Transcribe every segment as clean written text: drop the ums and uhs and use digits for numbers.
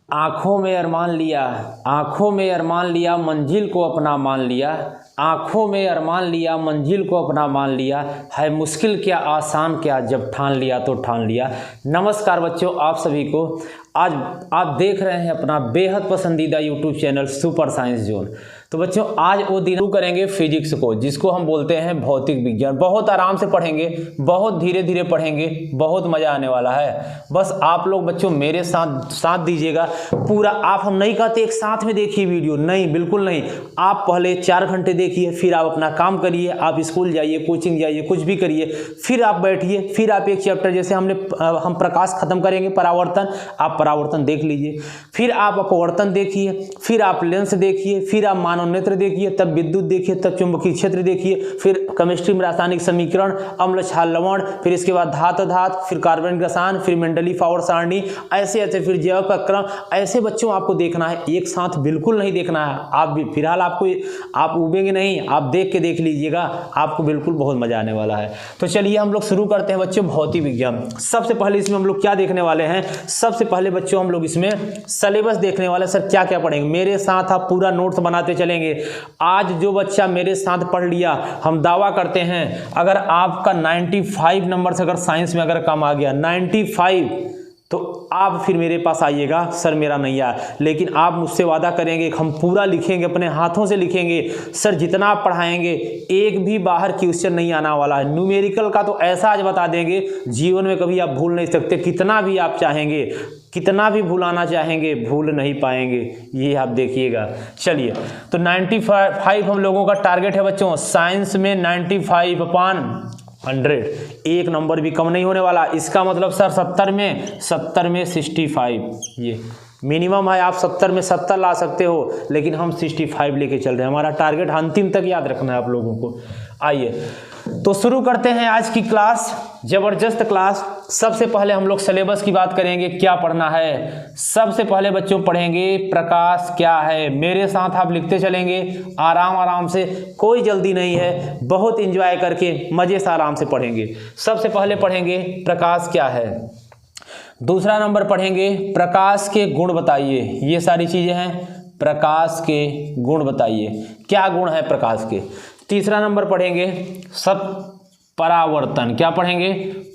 आँखों में अरमान लिया, आँखों में अरमान लिया, मंजिल को अपना मान लिया। आँखों में अरमान लिया, मंजिल को अपना मान लिया। है मुश्किल क्या आसान क्या, जब ठान लिया तो ठान लिया। नमस्कार बच्चों, आप सभी को। आज आप देख रहे हैं अपना बेहद पसंदीदा YouTube channel super science zone. तो बच्चों, आज वो दिन शुरू करेंगे फिजिक्स को, जिसको हम बोलते हैं भौतिक विज्ञान। बहुत आराम से पढ़ेंगे, बहुत धीरे धीरे पढ़ेंगे, बहुत मज़ा आने वाला है। बस आप लोग बच्चों मेरे साथ दीजिएगा पूरा। आप हम नहीं कहते एक साथ में देखिए वीडियो, नहीं, बिल्कुल नहीं। आप पहले 4 घंटे देखिए, फिर आप अपना काम करिए, आप स्कूल जाइए, कोचिंग जाइए, कुछ भी करिए, फिर आप बैठिए, फिर आप एक चैप्टर जैसे हम प्रकाश खत्म करेंगे, परावर्तन, आप परावर्तन देख लीजिए, फिर आप अपवर्तन देखिए, फिर आप लेंस देखिए, फिर आप मानव नेत्र देखिए, तब विद्युत देखिए, तब चुंबकीय क्षेत्र देखिए, फिर केमिस्ट्री में रासायनिक समीकरण, अम्ल क्षार लवण, फिर इसके बाद धातु, फिर कार्बनिक रसायन, फिर मेंडली पावर सारणी, ऐसे ऐसे फिर जैव का क्रम। ऐसे बच्चों आपको देखना है, एक साथ बिल्कुल नहीं देखना है। आप भी फिलहाल आप उबेंगे नहीं, आप देख के देख लीजिएगा, आपको बिल्कुल बहुत मजा आने वाला है। तो चलिए हम लोग शुरू करते हैं बच्चों भौतिक विज्ञान। सबसे पहले इसमें हम लोग क्या देखने वाले हैं? सबसे पहले बच्चों हम लोग इसमें सिलेबस देखने वाले। सर क्या क्या पढ़ेंगे? मेरे साथ आप पूरा नोट्स बनाते चलेंगे। आज जो बच्चा मेरे साथ पढ़ लिया, हम दावा करते हैं अगर आपका 95 नंबर से अगर साइंस में अगर कम आ गया 95, तो आप फिर मेरे पास आइएगा, सर मेरा नहीं आया। लेकिन आप मुझसे वादा करेंगे, हम पूरा लिखेंगे, अपने हाथों से लिखेंगे। सर जितना आप पढ़ाएंगे एक भी बाहर क्वेश्चन नहीं आने वाला है। न्यूमेरिकल का तो ऐसा आज बता देंगे, जीवन में कभी आप भूल नहीं सकते। कितना भी आप चाहेंगे, कितना भी भुलाना चाहेंगे, भूल नहीं पाएंगे, ये आप देखिएगा। चलिए, तो 95 हम लोगों का टारगेट है बच्चों। साइंस में 95/100, एक नंबर भी कम नहीं होने वाला। इसका मतलब सर 70 में 65, ये मिनिमम है। आप 70 में 70 ला सकते हो, लेकिन हम 65 लेके चल रहे हैं। हमारा टारगेट अंतिम तक याद रखना है आप लोगों को। आइए तो शुरू करते हैं आज की क्लास, जबरदस्त क्लास। सबसे पहले हम लोग सिलेबस की बात करेंगे, क्या पढ़ना है। सबसे पहले बच्चों पढ़ेंगे प्रकाश क्या है। मेरे साथ आप लिखते चलेंगे, आराम आराम से, कोई जल्दी नहीं है, बहुत एंजॉय करके मजे से आराम से पढ़ेंगे। सबसे पहले पढ़ेंगे प्रकाश क्या है। दूसरा नंबर पढ़ेंगे प्रकाश के गुण बताइए। ये सारी चीजें हैं, प्रकाश के गुण बताइए, क्या गुण है प्रकाश के। तीसरा नंबर पढ़ेंगे परावर्तन। क्या पढ़ेंगे?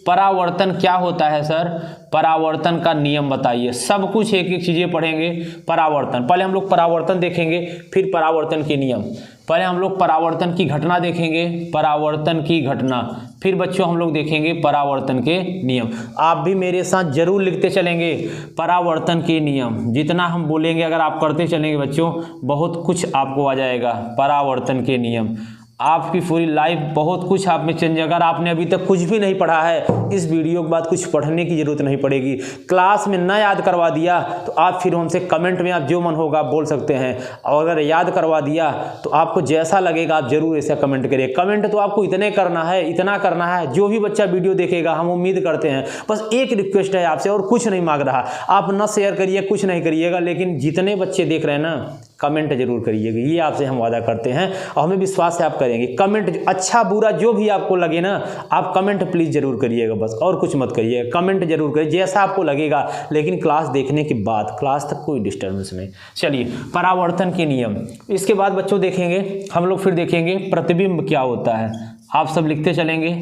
परावर्तन क्या होता है सर? परावर्तन का नियम बताइए। सब कुछ एक एक चीजें पढ़ेंगे। परावर्तन, पहले हम लोग परावर्तन देखेंगे, फिर परावर्तन के नियम। पहले हम लोग परावर्तन की घटना देखेंगे, परावर्तन की घटना, फिर बच्चों हम लोग देखेंगे परावर्तन के नियम। आप भी मेरे साथ जरूर लिखते चलेंगे परावर्तन के नियम। जितना हम बोलेंगे अगर आप करते चलेंगे बच्चों, बहुत कुछ आपको आ जाएगा। परावर्तन के नियम, आपकी पूरी लाइफ बहुत कुछ आप में चेंज। अगर आपने अभी तक कुछ भी नहीं पढ़ा है, इस वीडियो के बाद कुछ पढ़ने की जरूरत नहीं पड़ेगी। क्लास में ना याद करवा दिया तो आप फिर हमसे कमेंट में आप जो मन होगा आप बोल सकते हैं, और अगर याद करवा दिया तो आपको जैसा लगेगा आप जरूर ऐसा कमेंट करिए। कमेंट तो आपको इतने करना है, इतना करना है, जो भी बच्चा वीडियो देखेगा हम उम्मीद करते हैं। बस एक रिक्वेस्ट है आपसे, और कुछ नहीं मांग रहा। आप ना शेयर करिए, कुछ नहीं करिएगा, लेकिन जितने बच्चे देख रहे हैं ना, कमेंट जरूर करिएगा। ये आपसे हम वादा करते हैं और हमें विश्वास है आप करेंगे। कमेंट अच्छा बुरा जो भी आपको लगे ना, आप कमेंट प्लीज जरूर करिएगा, बस और कुछ मत करिएगा। कमेंट जरूर करिए जैसा आपको लगेगा, लेकिन क्लास देखने के बाद, क्लास तक कोई डिस्टर्बेंस नहीं। चलिए, परावर्तन के नियम। इसके बाद बच्चों देखेंगे हम लोग, फिर देखेंगे प्रतिबिंब क्या होता है। आप सब लिखते चलेंगे,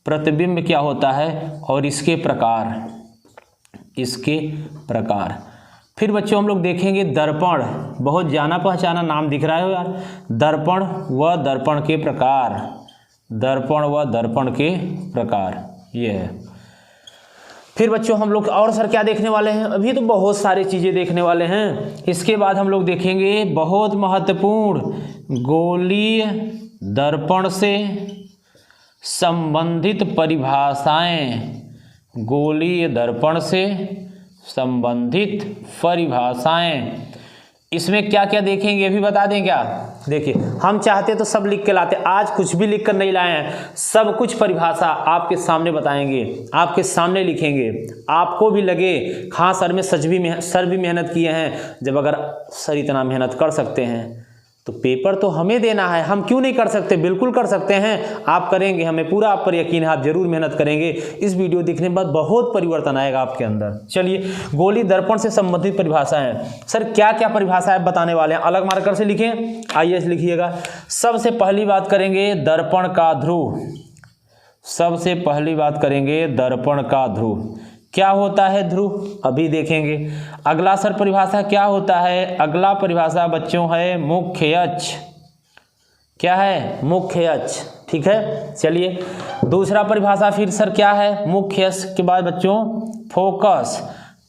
प्रतिबिंब क्या होता है और इसके प्रकार, इसके प्रकार। फिर बच्चों हम लोग देखेंगे दर्पण। बहुत जाना पहचाना नाम दिख रहा है यार, दर्पण व दर्पण के प्रकार, दर्पण व दर्पण के प्रकार, ये है। फिर बच्चों हम लोग और सर क्या देखने वाले हैं? अभी तो बहुत सारी चीजें देखने वाले हैं। इसके बाद हम लोग देखेंगे बहुत महत्वपूर्ण, गोलीय दर्पण से संबंधित परिभाषाएं, गोलीय दर्पण से संबंधित परिभाषाएं। इसमें क्या क्या देखेंगे ये भी बता दें क्या? देखिए, हम चाहते तो सब लिख के लाते, आज कुछ भी लिख कर नहीं लाए हैं। सब कुछ परिभाषा आपके सामने बताएंगे, आपके सामने लिखेंगे। आपको भी लगे हाँ सर में सर भी मेहनत किए हैं। जब अगर सर इतना मेहनत कर सकते हैं तो पेपर तो हमें देना है, हम क्यों नहीं कर सकते, बिल्कुल कर सकते हैं। आप करेंगे, हमें पूरा आप पर यकीन है, आप जरूर मेहनत करेंगे। इस वीडियो देखने के बाद बहुत परिवर्तन आएगा आपके अंदर। चलिए, गोली दर्पण से संबंधित परिभाषा है। सर क्या क्या परिभाषा है बताने वाले हैं, अलग मार्कर से लिखें, आइए लिखिएगा। सबसे पहली बात करेंगे दर्पण का ध्रुव। सबसे पहली बात करेंगे दर्पण का ध्रुव। क्या होता है ध्रुव, अभी देखेंगे। अगला सर परिभाषा क्या होता है, अगला परिभाषा बच्चों है मुख्य अक्ष। क्या है, मुख्य अक्ष, ठीक है। चलिए, दूसरा परिभाषा फिर सर क्या है, मुख्य अक्ष के बाद बच्चों फोकस।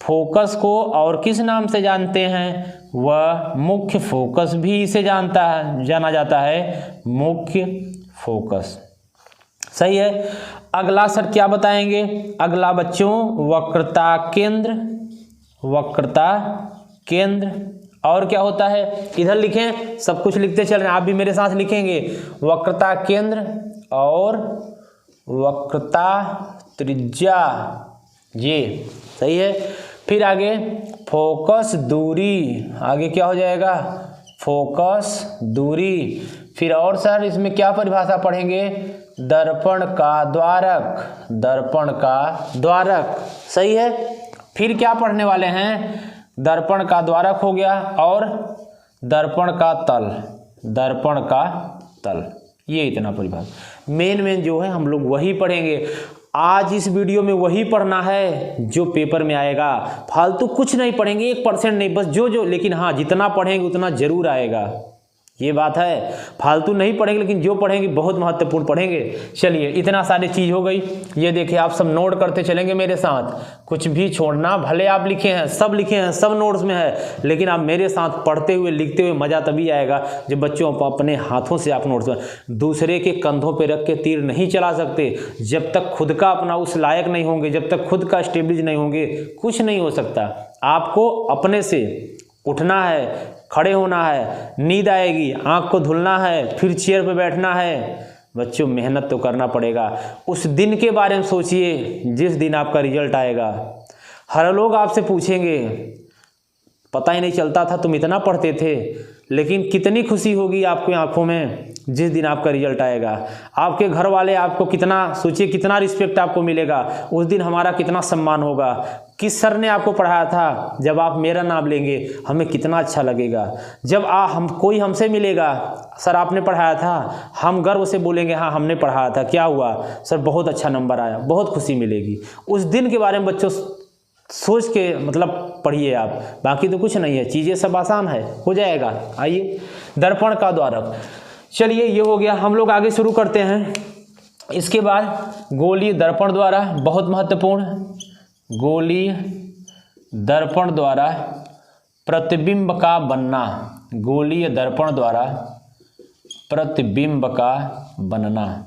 फोकस को और किस नाम से जानते हैं, वह मुख्य फोकस भी इसे जाना जाता है, मुख्य फोकस। सही है। अगला सर क्या बताएंगे, अगला बच्चों वक्रता केंद्र। वक्रता केंद्र, और क्या होता है, इधर लिखें, सब कुछ लिखते चल रहे हैं, आप भी मेरे साथ लिखेंगे। वक्रता केंद्र और वक्रता त्रिज्या, ये सही है। फिर आगे फोकस दूरी, आगे क्या हो जाएगा, फोकस दूरी। फिर और सर इसमें क्या परिभाषा पढ़ेंगे, दर्पण का द्वारक। दर्पण का द्वारक, सही है। फिर क्या पढ़ने वाले हैं, दर्पण का द्वारक हो गया, और दर्पण का तल। दर्पण का तल, ये इतना परिभाषा। मेन जो है हम लोग वही पढ़ेंगे आज इस वीडियो में, वही पढ़ना है जो पेपर में आएगा। फालतू कुछ नहीं पढ़ेंगे, 1% नहीं, बस जो लेकिन हाँ जितना पढ़ेंगे उतना जरूर आएगा, ये बात है। फालतू नहीं पढ़ेंगे, लेकिन जो पढ़ेंगे बहुत महत्वपूर्ण पढ़ेंगे। चलिए, इतना सारी चीज़ हो गई। ये देखिए, आप सब नोट करते चलेंगे मेरे साथ, कुछ भी छोड़ना, भले आप लिखे हैं, सब लिखे हैं, सब नोट्स में है, लेकिन आप मेरे साथ पढ़ते हुए लिखते हुए मज़ा तभी आएगा जब बच्चों को अपने हाथों से आप नोट्स में, दूसरे के कंधों पर रख के तीर नहीं चला सकते जब तक खुद का अपना उस लायक नहीं होंगे, जब तक खुद का स्टेबलिश नहीं होंगे, कुछ नहीं हो सकता। आपको अपने से उठना है, खड़े होना है, नींद आएगी, आंख को धुलना है, फिर चेयर पे बैठना है। बच्चों मेहनत तो करना पड़ेगा। उस दिन के बारे में सोचिए जिस दिन आपका रिजल्ट आएगा। हर लोग आपसे पूछेंगे, पता ही नहीं चलता था तुम इतना पढ़ते थे, लेकिन कितनी खुशी होगी आपकी आंखों में जिस दिन आपका रिजल्ट आएगा। आपके घर वाले आपको कितना, सोचिए कितना रिस्पेक्ट आपको मिलेगा उस दिन, हमारा कितना सम्मान होगा। किस सर ने आपको पढ़ाया था, जब आप मेरा नाम लेंगे हमें कितना अच्छा लगेगा। जब कोई हमसे मिलेगा, सर आपने पढ़ाया था, हम गर्व से बोलेंगे हाँ हमने पढ़ाया था, क्या हुआ सर, बहुत अच्छा नंबर आया, बहुत खुशी मिलेगी। उस दिन के बारे में बच्चों सोच के मतलब पढ़िए आप, बाकी तो कुछ नहीं है, चीज़ें सब आसान है, हो जाएगा। आइए, दर्पण का द्वारक। चलिए, ये हो गया। हम लोग आगे शुरू करते हैं। इसके बाद गोलीय दर्पण द्वारा, बहुत महत्वपूर्ण, गोलीय दर्पण द्वारा प्रतिबिंब का बनना। गोलीय दर्पण द्वारा प्रतिबिंब का बनना,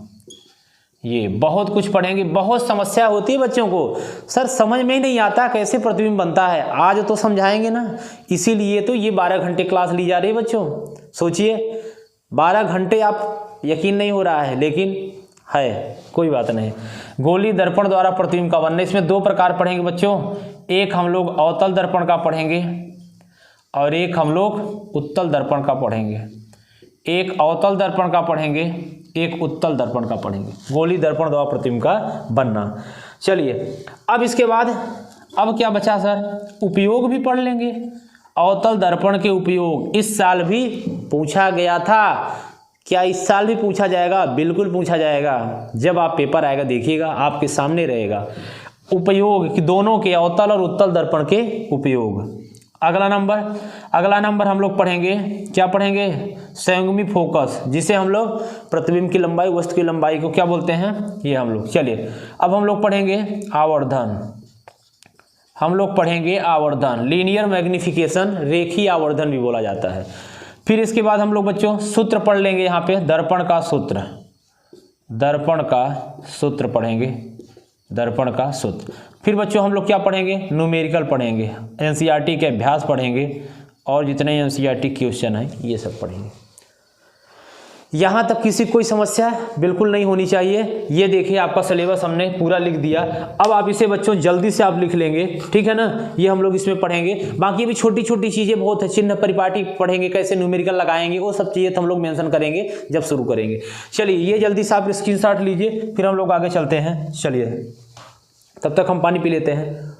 ये बहुत कुछ पढ़ेंगे। बहुत समस्या होती है बच्चों को, सर समझ में ही नहीं आता कैसे प्रतिबिंब बनता है। आज तो समझाएंगे ना, इसीलिए तो ये 12 घंटे क्लास ली जा रही है बच्चों। सोचिए 12 घंटे, आप यकीन नहीं हो रहा है, लेकिन है, कोई बात नहीं। गोलीय दर्पण द्वारा प्रतिबिंब का बनना, इसमें 2 प्रकार पढ़ेंगे बच्चों। एक हम लोग अवतल दर्पण का पढ़ेंगे और एक हम लोग उत्तल दर्पण का पढ़ेंगे। एक अवतल दर्पण का पढ़ेंगे, एक उत्तल दर्पण का पढ़ेंगे। गोलीय दर्पण द्वारा प्रतिबिंब का बनना। चलिए, अब इसके बाद अब क्या बचा सर, उपयोग भी पढ़ लेंगे। अवतल दर्पण के उपयोग इस साल भी पूछा गया था। क्या इस साल भी पूछा जाएगा? बिल्कुल पूछा जाएगा। जब आप पेपर आएगा देखिएगा, आपके सामने रहेगा उपयोग कि दोनों के, अवतल और उत्तल दर्पण के उपयोग। अगला नंबर हम लोग पढ़ेंगे, क्या पढ़ेंगे, संयुग्मी फोकस, जिसे हम लोग प्रतिबिंब की लंबाई, वस्तु की लंबाई को क्या बोलते हैं, ये हम लोग। चलिए, अब हम लोग पढ़ेंगे आवर्धन। हम लोग पढ़ेंगे आवर्धन, लीनियर मैग्निफिकेशन, रेखीय आवर्धन भी बोला जाता है। फिर इसके बाद हम लोग बच्चों सूत्र पढ़ लेंगे। यहाँ पे दर्पण का सूत्र, दर्पण का सूत्र पढ़ेंगे, दर्पण का सूत्र। फिर बच्चों हम लोग क्या पढ़ेंगे, न्यूमेरिकल पढ़ेंगे, एनसीईआरटी के अभ्यास पढ़ेंगे और जितने एनसीईआरटी क्वेश्चन हैं ये सब पढ़ेंगे। यहाँ तक किसी कोई समस्या बिल्कुल नहीं होनी चाहिए। ये देखिए आपका सिलेबस हमने पूरा लिख दिया। अब आप इसे बच्चों जल्दी से आप लिख लेंगे, ठीक है ना। ये हम लोग इसमें पढ़ेंगे, बाकी भी छोटी छोटी चीज़ें बहुत है, चिन्ह परिपाटी पढ़ेंगे, कैसे न्यूमेरिकल लगाएंगे, वो सब चीज़ें तो हम लोग मेंशन करेंगे जब शुरू करेंगे। चलिए ये जल्दी से आप स्क्रीनशॉट लीजिए, फिर हम लोग आगे चलते हैं। चलिए तब तक हम पानी पी लेते हैं।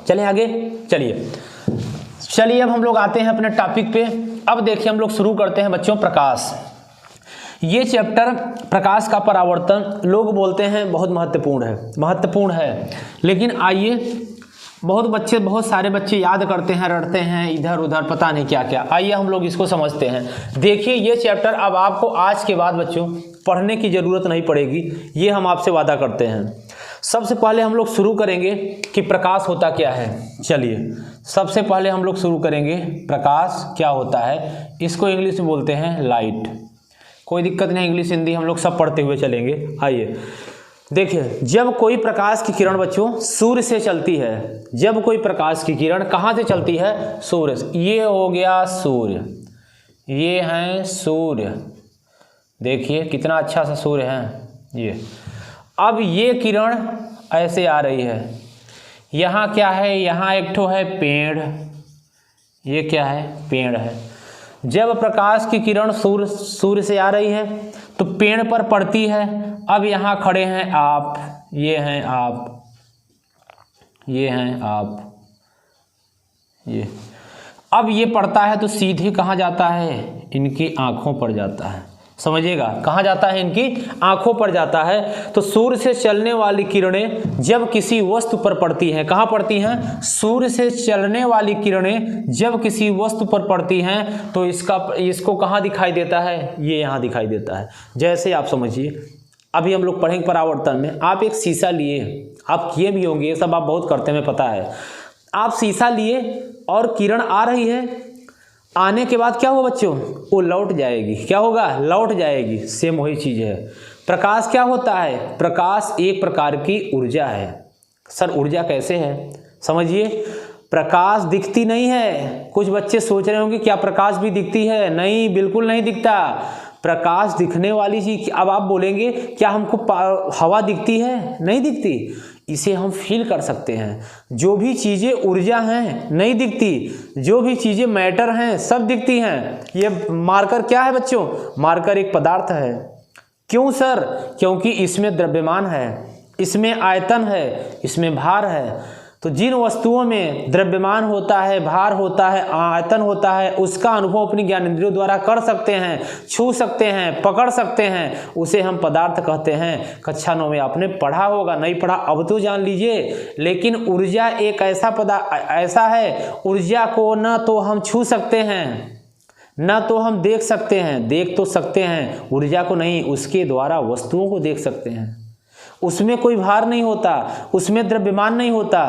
चलें आगे, चलिए अब हम लोग आते हैं अपने टॉपिक पे। अब देखिए हम लोग शुरू करते हैं बच्चों प्रकाश। ये चैप्टर प्रकाश का परावर्तन लोग बोलते हैं बहुत महत्वपूर्ण है, लेकिन आइए बहुत सारे बच्चे याद करते हैं, रटते हैं इधर उधर पता नहीं क्या क्या। आइए हम लोग इसको समझते हैं। देखिए ये चैप्टर अब आपको आज के बाद बच्चों पढ़ने की ज़रूरत नहीं पड़ेगी, ये हम आपसे वादा करते हैं। सबसे पहले हम लोग शुरू करेंगे कि प्रकाश होता क्या है। चलिए सबसे पहले हम लोग शुरू करेंगे प्रकाश क्या होता है। इसको इंग्लिश में बोलते हैं लाइट। कोई दिक्कत नहीं, इंग्लिश हिंदी हम लोग सब पढ़ते हुए चलेंगे। आइए देखिए, जब कोई प्रकाश की किरण बच्चों सूर्य से चलती है, जब कोई प्रकाश की किरण कहाँ से चलती है? सूर्य से। ये हो गया सूर्य, ये हैं सूर्य, देखिए कितना अच्छा सा सूर्य है ये। अब ये किरण ऐसे आ रही है, यहाँ क्या है? यहाँ एक ठो है पेड़, ये क्या है? पेड़ है। जब प्रकाश की किरण सूर्य से आ रही है तो पेड़ पर पड़ती है। अब यहाँ खड़े हैं आप, ये हैं आप, ये हैं आप, ये। अब ये पड़ता है तो सीधे कहाँ जाता है? इनकी आँखों पर जाता है। समझिएगा, कहाँ जाता है? इनकी आंखों पर जाता है। तो सूर्य से चलने वाली किरणें जब किसी वस्तु पर पड़ती हैं, कहाँ पड़ती हैं? सूर्य से चलने वाली किरणें जब किसी वस्तु पर पड़ती हैं तो इसको कहाँ दिखाई देता है? ये यहाँ दिखाई देता है। जैसे आप समझिए, अभी हम लोग पढ़ेंगे परावर्तन में। आप एक शीशा लिए, आप किए भी होंगे, ये सब आप बहुत करते हैं, पता है। आप शीशा लिए और किरण आ रही है, आने के बाद क्या हुआ बच्चों? वो लौट जाएगी। क्या होगा? लौट जाएगी। सेम वही चीज़ है। प्रकाश क्या होता है? प्रकाश एक प्रकार की ऊर्जा है। सर ऊर्जा कैसे है? समझिए, प्रकाश दिखती नहीं है। कुछ बच्चे सोच रहे होंगे क्या प्रकाश भी दिखती है? नहीं, बिल्कुल नहीं दिखता। प्रकाश दिखने वाली चीज। अब आप बोलेंगे क्या हमको हवा दिखती है? नहीं दिखती। इसे हम फील कर सकते हैं। जो भी चीज़ें ऊर्जा हैं नहीं दिखती, जो भी चीज़ें मैटर हैं सब दिखती हैं। ये मार्कर क्या है बच्चों? मार्कर एक पदार्थ है। क्यों सर? क्योंकि इसमें द्रव्यमान है, इसमें आयतन है, इसमें भार है। तो जिन वस्तुओं में द्रव्यमान होता है, भार होता है, आयतन होता है, उसका अनुभव अपनी ज्ञानेंद्रियों द्वारा कर सकते हैं, छू सकते हैं, पकड़ सकते हैं, उसे हम पदार्थ कहते हैं। कक्षा 9 में आपने पढ़ा होगा, नहीं पढ़ा अब तो जान लीजिए। लेकिन ऊर्जा एक ऐसा है, ऊर्जा को न तो हम छू सकते हैं, न तो हम देख सकते हैं। देख तो सकते हैं, ऊर्जा को नहीं, उसके द्वारा वस्तुओं को देख सकते हैं। उसमें कोई भार नहीं होता, उसमें द्रव्यमान नहीं होता,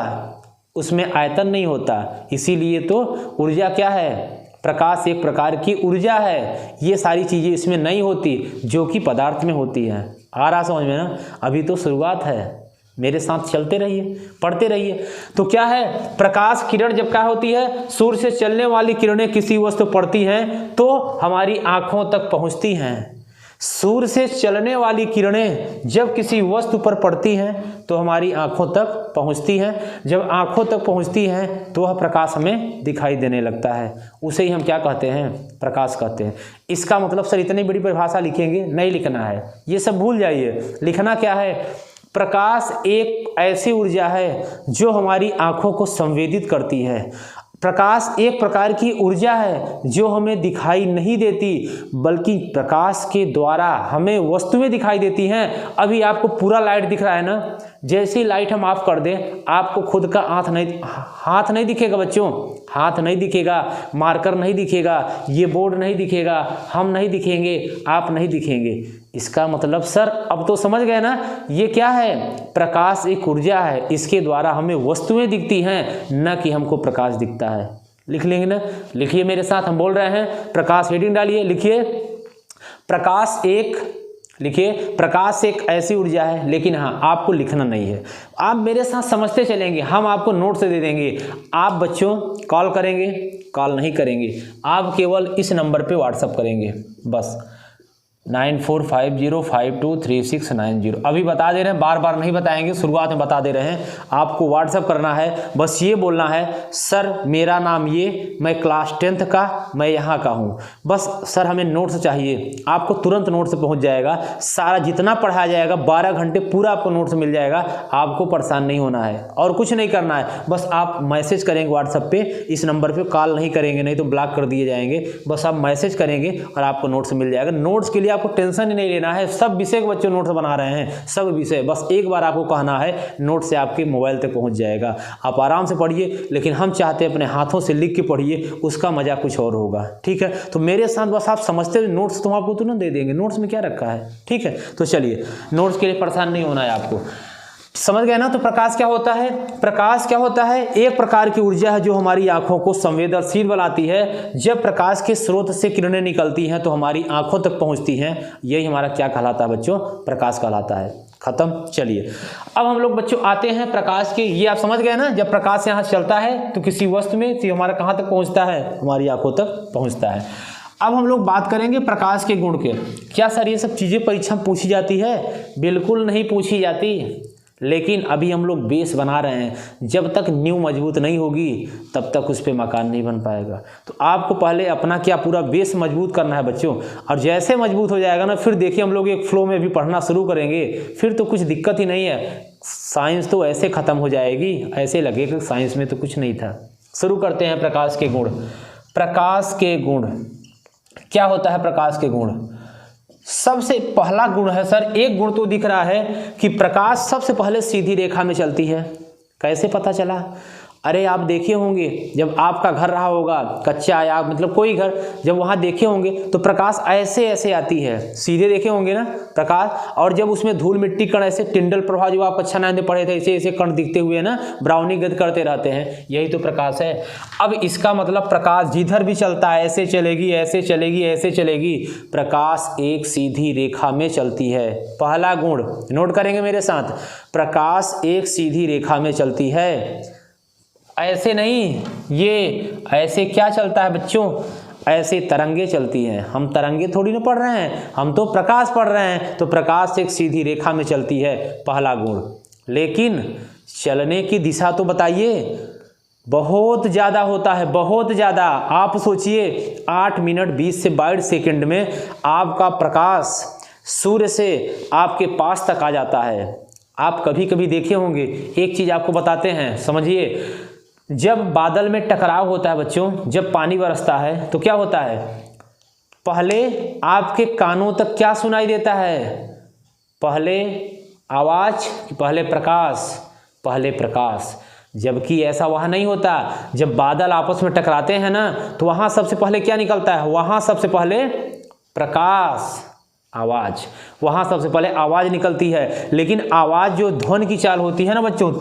उसमें आयतन नहीं होता। इसीलिए तो ऊर्जा क्या है? प्रकाश एक प्रकार की ऊर्जा है। ये सारी चीज़ें इसमें नहीं होती जो कि पदार्थ में होती हैं। आ रहा समझ में ना? अभी तो शुरुआत है, मेरे साथ चलते रहिए, पढ़ते रहिए। तो क्या है? प्रकाश किरण जब क्या होती है? सूर्य से चलने वाली किरणें किसी वस्तु पड़ती हैं तो हमारी आँखों तक पहुँचती हैं। सूर्य से चलने वाली किरणें जब किसी वस्तु पर पड़ती हैं तो हमारी आंखों तक पहुंचती हैं। जब आंखों तक पहुंचती हैं तो वह प्रकाश हमें दिखाई देने लगता है। उसे ही हम क्या कहते हैं? प्रकाश कहते हैं। इसका मतलब सर इतनी बड़ी परिभाषा लिखेंगे? नहीं लिखना है, ये सब भूल जाइए। लिखना क्या है? प्रकाश एक ऐसी ऊर्जा है जो हमारी आंखों को संवेदित करती है। प्रकाश एक प्रकार की ऊर्जा है जो हमें दिखाई नहीं देती, बल्कि प्रकाश के द्वारा हमें वस्तुएं दिखाई देती हैं। अभी आपको पूरा लाइट दिख रहा है ना? जैसे ही लाइट हम ऑफ कर दें, आपको खुद का हाथ नहीं दिखेगा बच्चों, हाथ नहीं दिखेगा, मार्कर नहीं दिखेगा, ये बोर्ड नहीं दिखेगा, हम नहीं दिखेंगे, आप नहीं दिखेंगे। इसका मतलब सर अब तो समझ गए ना? ये क्या है? प्रकाश एक ऊर्जा है, इसके द्वारा हमें वस्तुएं दिखती हैं, न कि हमको प्रकाश दिखता है। लिख लेंगे ना? लिखिए मेरे साथ, हम बोल रहे हैं प्रकाश, हेडिंग डालिए, लिखिए प्रकाश एक, लिखिए प्रकाश एक ऐसी ऊर्जा है। लेकिन हाँ, आपको लिखना नहीं है, आप मेरे साथ समझते चलेंगे, हम आपको नोट्स दे देंगे। आप बच्चों कॉल करेंगे, कॉल नहीं करेंगे, आप केवल इस नंबर पे व्हाट्सअप करेंगे बस 9450523690। अभी बता दे रहे हैं, बार बार नहीं बताएंगे, शुरुआत में बता दे रहे हैं। आपको व्हाट्सअप करना है, बस ये बोलना है सर मेरा नाम ये, मैं क्लास 10th का, मैं यहाँ का हूँ, बस सर हमें नोट्स चाहिए। आपको तुरंत नोट्स पहुँच जाएगा, सारा जितना पढ़ाया जाएगा 12 घंटे पूरा आपको नोट्स मिल जाएगा। आपको परेशान नहीं होना है और कुछ नहीं करना है, बस आप मैसेज करेंगे व्हाट्सएप पे, इस नंबर पे कॉल नहीं करेंगे, नहीं तो ब्लॉक कर दिए जाएंगे। बस आप मैसेज करेंगे और आपको नोट्स मिल जाएगा। नोट्स के लिए आपको टेंशन ही नहीं लेना है, सब विषय के बच्चे नोट्स बना रहे हैं, सब विषय, बस एक बार आपको कहना है, नोट से आपके मोबाइल तक पहुंच जाएगा। आप आराम से पढ़िए, लेकिन हम चाहते हैं अपने हाथों से लिख के पढ़िए, उसका मजा कुछ और होगा। ठीक है, तो मेरे साथ बस आप समझते हुए नोट्स तो आपको तुरंत दे देंगे, नोट्स में क्या रखा है। ठीक है, तो चलिए, नोट्स के लिए परेशान नहीं होना है आपको, समझ गए ना। तो प्रकाश क्या होता है? प्रकाश क्या होता है? एक प्रकार की ऊर्जा है जो हमारी आंखों को संवेदनशील बनाती है। जब प्रकाश के स्रोत से किरणें निकलती हैं तो हमारी आंखों तक पहुंचती हैं, यही हमारा क्या कहलाता है बच्चों? प्रकाश कहलाता है। खत्म। चलिए, अब हम लोग बच्चों आते हैं प्रकाश के, ये आप समझ गए ना, जब प्रकाश यहाँ चलता है तो किसी वस्तु में तो हमारा कहाँ तक पहुँचता है? हमारी आंखों तक पहुँचता है। अब हम लोग बात करेंगे प्रकाश के गुण के। क्या सर ये सब चीज़ें परीक्षा में पूछी जाती है? बिल्कुल नहीं पूछी जाती, लेकिन अभी हम लोग बेस बना रहे हैं। जब तक नींव मजबूत नहीं होगी तब तक उस पर मकान नहीं बन पाएगा। तो आपको पहले अपना क्या पूरा बेस मजबूत करना है बच्चों, और जैसे मजबूत हो जाएगा ना, फिर देखिए हम लोग एक फ्लो में भी पढ़ना शुरू करेंगे, फिर तो कुछ दिक्कत ही नहीं है। साइंस तो ऐसे ख़त्म हो जाएगी, ऐसे लगेगा कि साइंस में तो कुछ नहीं था। शुरू करते हैं प्रकाश के गुण। प्रकाश के गुण क्या होता है? प्रकाश के गुण, सबसे पहला गुण है सर, एक गुण तो दिख रहा है कि प्रकाश सबसे पहले सीधी रेखा में चलती है। कैसे पता चला? अरे आप देखे होंगे जब आपका घर रहा होगा कच्चा, या मतलब कोई घर, जब वहाँ देखे होंगे तो प्रकाश ऐसे ऐसे आती है, सीधे देखे होंगे ना प्रकाश, और जब उसमें धूल मिट्टी कण ऐसे टिंडल प्रभाव जो आप अच्छा नाम पढ़े थे, ऐसे ऐसे कण दिखते हुए ना ब्राउनी गद करते रहते हैं, यही तो प्रकाश है। अब इसका मतलब प्रकाश जिधर भी चलता है ऐसे चलेगी, ऐसे चलेगी, ऐसे चलेगी, प्रकाश एक सीधी रेखा में चलती है। पहला गुण नोट करेंगे मेरे साथ, प्रकाश एक सीधी रेखा में चलती है। ऐसे नहीं, ये ऐसे क्या चलता है बच्चों? ऐसे तरंगे चलती हैं। हम तरंगे थोड़ी ना पढ़ रहे हैं, हम तो प्रकाश पढ़ रहे हैं। तो प्रकाश एक सीधी रेखा में चलती है, पहला गुण। लेकिन चलने की दिशा तो बताइए, बहुत ज़्यादा होता है, बहुत ज़्यादा। आप सोचिए 8 मिनट 20 से 22 सेकंड में आपका प्रकाश सूर्य से आपके पास तक आ जाता है। आप कभी कभी देखे होंगे, एक चीज़ आपको बताते हैं, समझिए। जब बादल में टकराव होता है बच्चों, जब पानी बरसता है तो क्या होता है? पहले आपके कानों तक क्या सुनाई देता है? पहले आवाज़, पहले प्रकाश? पहले प्रकाश। जबकि ऐसा वहाँ नहीं होता। जब बादल आपस में टकराते हैं ना, तो वहाँ सबसे पहले क्या निकलता है? वहाँ सबसे पहले प्रकाश, आवाज़, वहाँ सबसे पहले आवाज़ निकलती है। लेकिन आवाज़ जो ध्वनि की चाल होती है ना बच्चों,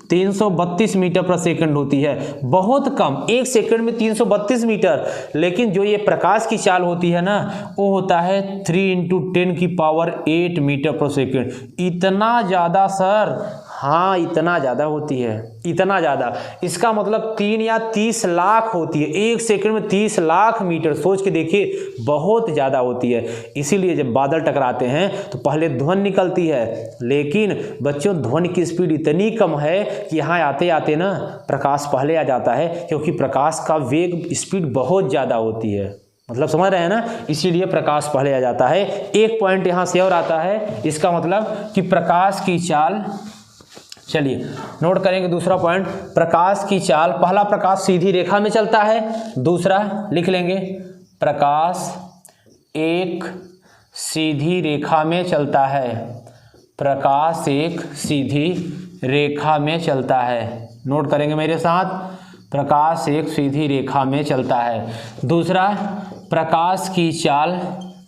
332 मीटर पर सेकंड होती है, बहुत कम, एक सेकंड में 332 मीटर। लेकिन जो ये प्रकाश की चाल होती है ना, वो होता है 3 × 10⁸ मीटर पर सेकंड। इतना ज़्यादा सर, हाँ इतना ज़्यादा होती है, इतना ज़्यादा। इसका मतलब 3 या 30 लाख होती है, एक सेकंड में 30 लाख मीटर। सोच के देखिए, बहुत ज़्यादा होती है। इसीलिए जब बादल टकराते हैं तो पहले ध्वनि निकलती है। लेकिन बच्चों ध्वनि की स्पीड इतनी कम है कि यहाँ आते आते ना प्रकाश पहले आ जाता है, क्योंकि प्रकाश का वेग, स्पीड बहुत ज़्यादा होती है। मतलब समझ रहे हैं ना, इसीलिए प्रकाश पहले आ जाता है। एक पॉइंट यहाँ से और आता है, इसका मतलब कि प्रकाश की चाल, चलिए नोट करेंगे दूसरा पॉइंट, प्रकाश की चाल। पहला, प्रकाश सीधी रेखा में चलता है। दूसरा लिख लेंगे, प्रकाश एक सीधी रेखा में चलता है। प्रकाश एक सीधी रेखा में चलता है। नोट करेंगे मेरे साथ, प्रकाश एक सीधी रेखा में चलता है। दूसरा, प्रकाश की चाल,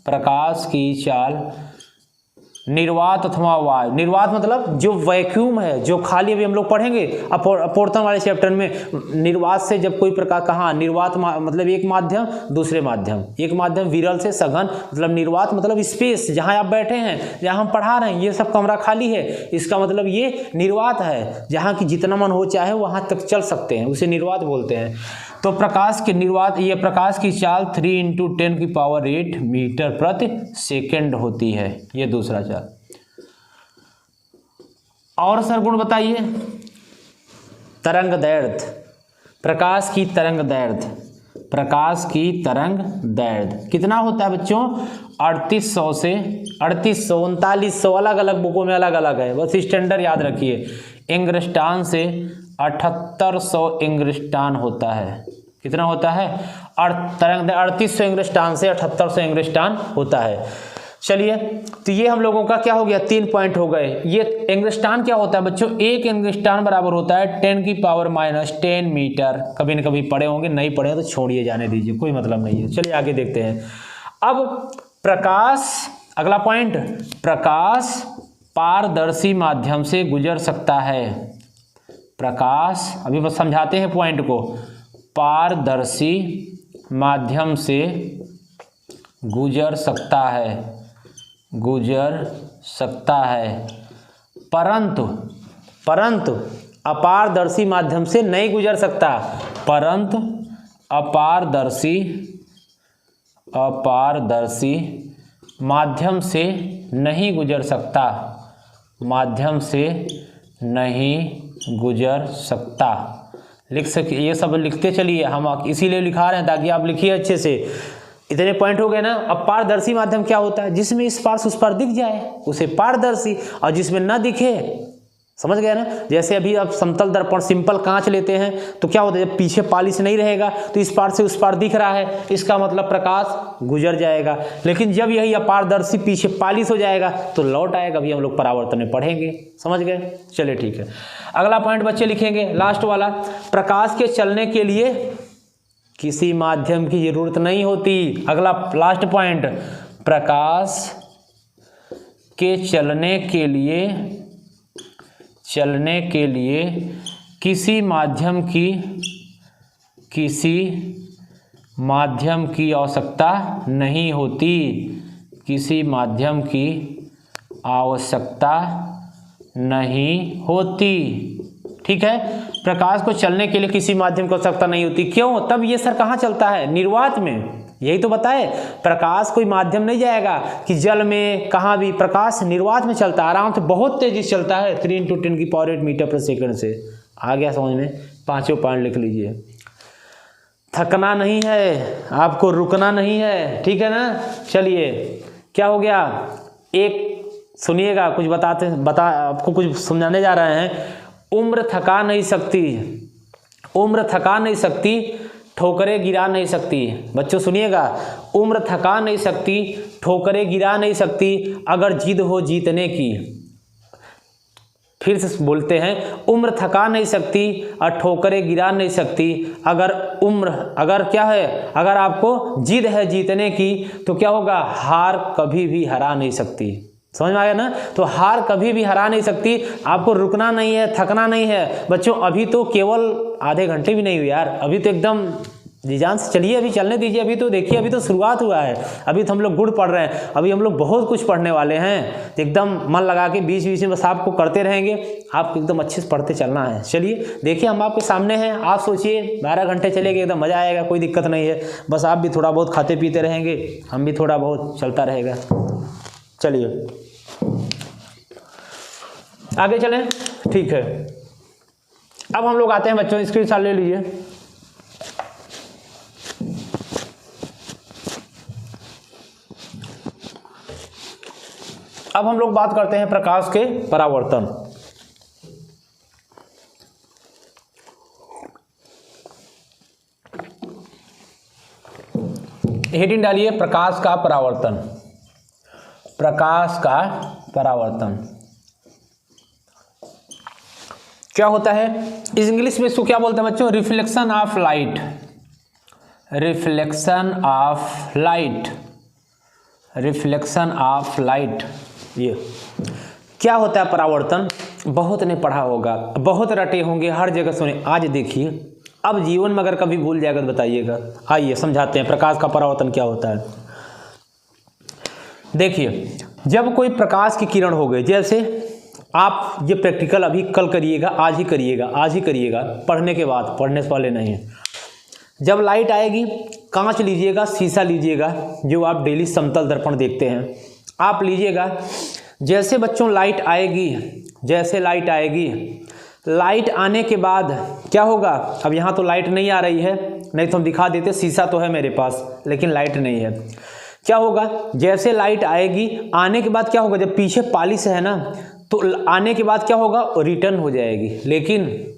प्रकाश की चाल निर्वात अथवा वायु। निर्वात मतलब जो वैक्यूम है, जो खाली, अभी हम लोग पढ़ेंगे अपवर्तन वाले चैप्टर में, निर्वात से जब कोई प्रकार, कहाँ निर्वात मतलब एक माध्यम दूसरे माध्यम, एक माध्यम विरल से सघन, मतलब निर्वात मतलब स्पेस, जहाँ आप बैठे हैं, जहाँ हम पढ़ा रहे हैं, ये सब कमरा खाली है, इसका मतलब ये निर्वात है, जहाँ की जितना मन हो चाहे वहाँ तक चल सकते हैं, उसे निर्वात बोलते हैं। तो प्रकाश के निर्वात ये प्रकाश की चाल 3 × 10⁸ मीटर प्रति सेकंड होती है। ये दूसरा चाल। और सर गुण बताइए। तरंग दैर्घ्य, प्रकाश की तरंग दैर्घ्य, प्रकाश की तरंग दैर्घ्य कितना होता है बच्चों? 3800 से 3800 3900, अलग अलग बुकों में अलग अलग है, बस स्टैंडर्ड याद रखिए। एंगस्ट्रॉन से 7800 एंगस्ट्रॉन होता है। कितना होता है? तरंग 3800 एंगस्ट्रॉन से 7800 एंगस्ट्रॉन होता है। चलिए, तो ये हम लोगों का क्या हो गया? 3 पॉइंट हो गए। ये एंगस्ट्रॉन क्या होता है बच्चों? एक एंगस्ट्रॉन बराबर होता है 10⁻⁻10 मीटर। कभी न कभी पढ़े होंगे, नहीं पढ़े तो छोड़िए, जाने दीजिए, कोई मतलब नहीं है। चलिए आगे देखते हैं। अब प्रकाश, अगला पॉइंट, प्रकाश पारदर्शी माध्यम से गुजर सकता है। प्रकाश, अभी बस समझाते हैं पॉइंट को। पारदर्शी माध्यम से गुजर सकता है, गुजर सकता है, परंतु अपारदर्शी माध्यम से नहीं गुजर सकता। परंतु अपारदर्शी माध्यम से नहीं गुजर सकता, माध्यम से नहीं गुजर सकता। लिख सके, ये सब लिखते चलिए, हम इसीलिए लिखा रहे हैं ताकि आप लिखिए अच्छे से। इतने पॉइंट हो गए ना। अब पारदर्शी माध्यम क्या होता है? जिसमें इस पार से उस पार दिख जाए उसे पारदर्शी, और जिसमें ना दिखे, समझ गए ना। जैसे अभी आप समतल दर्पण सिंपल कांच लेते हैं तो क्या होता है? जब पीछे पॉलिश नहीं रहेगा तो इस पार से उस पार दिख रहा है, इसका मतलब प्रकाश गुजर जाएगा। लेकिन जब यही अपारदर्शी पीछे पॉलिश हो जाएगा तो लौट आएगा। अभी हम लोग परावर्तन में पढ़ेंगे, समझ गए। चलिए ठीक है, अगला पॉइंट बच्चे लिखेंगे, लास्ट वाला। प्रकाश के चलने के लिए किसी माध्यम की जरूरत नहीं होती। अगला लास्ट पॉइंट, प्रकाश के चलने के लिए किसी माध्यम की आवश्यकता नहीं होती, किसी माध्यम की आवश्यकता नहीं होती। ठीक है, प्रकाश को चलने के लिए किसी माध्यम की आवश्यकता नहीं होती। क्यों? तब ये सर कहाँ चलता है? निर्वात में। यही तो बताए, प्रकाश कोई माध्यम नहीं जाएगा कि जल में, कहाँ भी। प्रकाश निर्वात में चलता है, आराम से, बहुत तेजी से चलता है, 3 × 10⁸ मीटर प्रति सेकंड से। आ गया समझ में? 5 पॉइंट लिख लीजिए। थकना नहीं है, आपको रुकना नहीं है, ठीक है ना। चलिए, क्या हो गया? एक सुनिएगा, कुछ आपको कुछ समझाने जा रहे हैं। उम्र थका नहीं सकती, उम्र थका नहीं सकती, ठोकरें गिरा नहीं सकती। बच्चों सुनिएगा, उम्र थका नहीं सकती, ठोकरें गिरा नहीं सकती, अगर जिद हो जीतने की। फिर से बोलते हैं, उम्र थका नहीं सकती और ठोकरें गिरा नहीं सकती, अगर क्या है, अगर आपको जिद है जीतने की तो क्या होगा? हार कभी भी हरा नहीं सकती। समझ में आया ना। तो हार कभी भी हरा नहीं सकती। आपको रुकना नहीं है, थकना नहीं है। बच्चों अभी तो केवल आधे घंटे भी नहीं हुए यार, अभी तो एकदम जी जान से चलिए, अभी चलने दीजिए। अभी तो देखिए, अभी तो शुरुआत हुआ है, अभी तो हम लोग गुड़ पढ़ रहे हैं, अभी हम लोग बहुत कुछ पढ़ने वाले हैं। तो एकदम मन लगा के बीच बीच में बस आपको करते रहेंगे, आपको एकदम अच्छे से पढ़ते चलना है। चलिए देखिए, हम आपके सामने हैं, आप सोचिए 12 घंटे चलेंगे, एकदम मज़ा आएगा, कोई दिक्कत नहीं है। बस आप भी थोड़ा बहुत खाते पीते रहेंगे, हम भी थोड़ा बहुत चलता रहेगा। चलिए आगे चलें, ठीक है। अब हम लोग आते हैं बच्चों, स्क्रीनशॉट ले लीजिए। अब हम लोग बात करते हैं प्रकाश के परावर्तन। हेडिंग डालिए, प्रकाश का परावर्तन। प्रकाश का परावर्तन क्या होता है? इस इंग्लिश में इसको क्या बोलते हैं बच्चों? Reflection of light. Reflection of light, reflection of light. ये क्या होता है परावर्तन? बहुत ने पढ़ा होगा, बहुत रटे होंगे, हर जगह सुने। आज देखिए, अब जीवन में अगर कभी भूल जाएगा तो बताइएगा। आइए समझाते हैं प्रकाश का परावर्तन क्या होता है। देखिए, जब कोई प्रकाश की किरण हो गई, जैसे आप ये प्रैक्टिकल अभी कल करिएगा, आज ही करिएगा, आज ही करिएगा, पढ़ने के बाद, पढ़ने से पहले नहीं है। जब लाइट आएगी, कांच लीजिएगा, शीशा लीजिएगा, जो आप डेली समतल दर्पण देखते हैं, आप लीजिएगा। जैसे बच्चों लाइट आएगी, जैसे लाइट आएगी, लाइट आने के बाद क्या होगा, अब यहाँ तो लाइट नहीं आ रही है, नहीं तो हम दिखा देते, शीशा तो है मेरे पास लेकिन लाइट नहीं है। क्या होगा, जैसे लाइट आएगी, आने के बाद क्या होगा, जब पीछे पॉलिश है ना, तो आने के बाद क्या होगा, रिटर्न हो जाएगी, लेकिन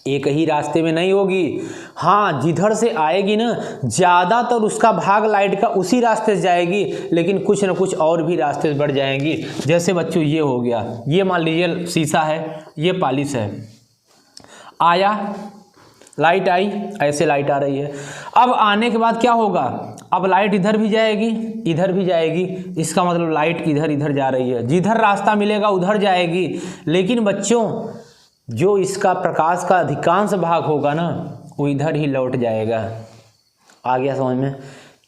एक ही रास्ते में नहीं होगी। हाँ, जिधर से आएगी ना, ज़्यादातर उसका भाग लाइट का उसी रास्ते से जाएगी, लेकिन कुछ ना कुछ और भी रास्ते से बढ़ जाएंगी। जैसे बच्चों ये हो गया, ये मान लीजिए शीशा है, ये पॉलिश है, आया, लाइट आई, ऐसे लाइट आ रही है। अब आने के बाद क्या होगा, अब लाइट इधर भी जाएगी, इधर भी जाएगी, इसका मतलब लाइट इधर इधर जा रही है, जिधर रास्ता मिलेगा उधर जाएगी। लेकिन बच्चों जो इसका प्रकाश का अधिकांश भाग होगा ना, वो इधर ही लौट जाएगा। आ गया समझ में?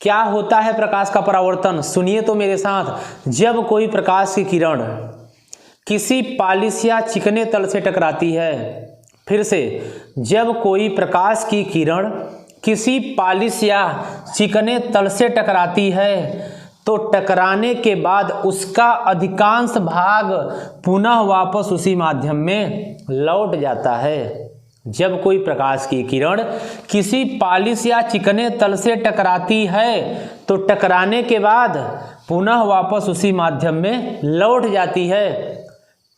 क्या होता है प्रकाश का परावर्तन, सुनिए तो मेरे साथ। जब कोई प्रकाश की किरण किसी पॉलिश या चिकने तल से टकराती है, फिर से, जब कोई प्रकाश की किरण किसी पॉलिश या चिकने तल से टकराती है, तो टकराने के बाद उसका अधिकांश भाग पुनः वापस उसी माध्यम में लौट जाता है। जब कोई प्रकाश की किरण किसी पॉलिश या चिकने तल से टकराती है, तो टकराने के बाद पुनः वापस उसी माध्यम में लौट जाती है।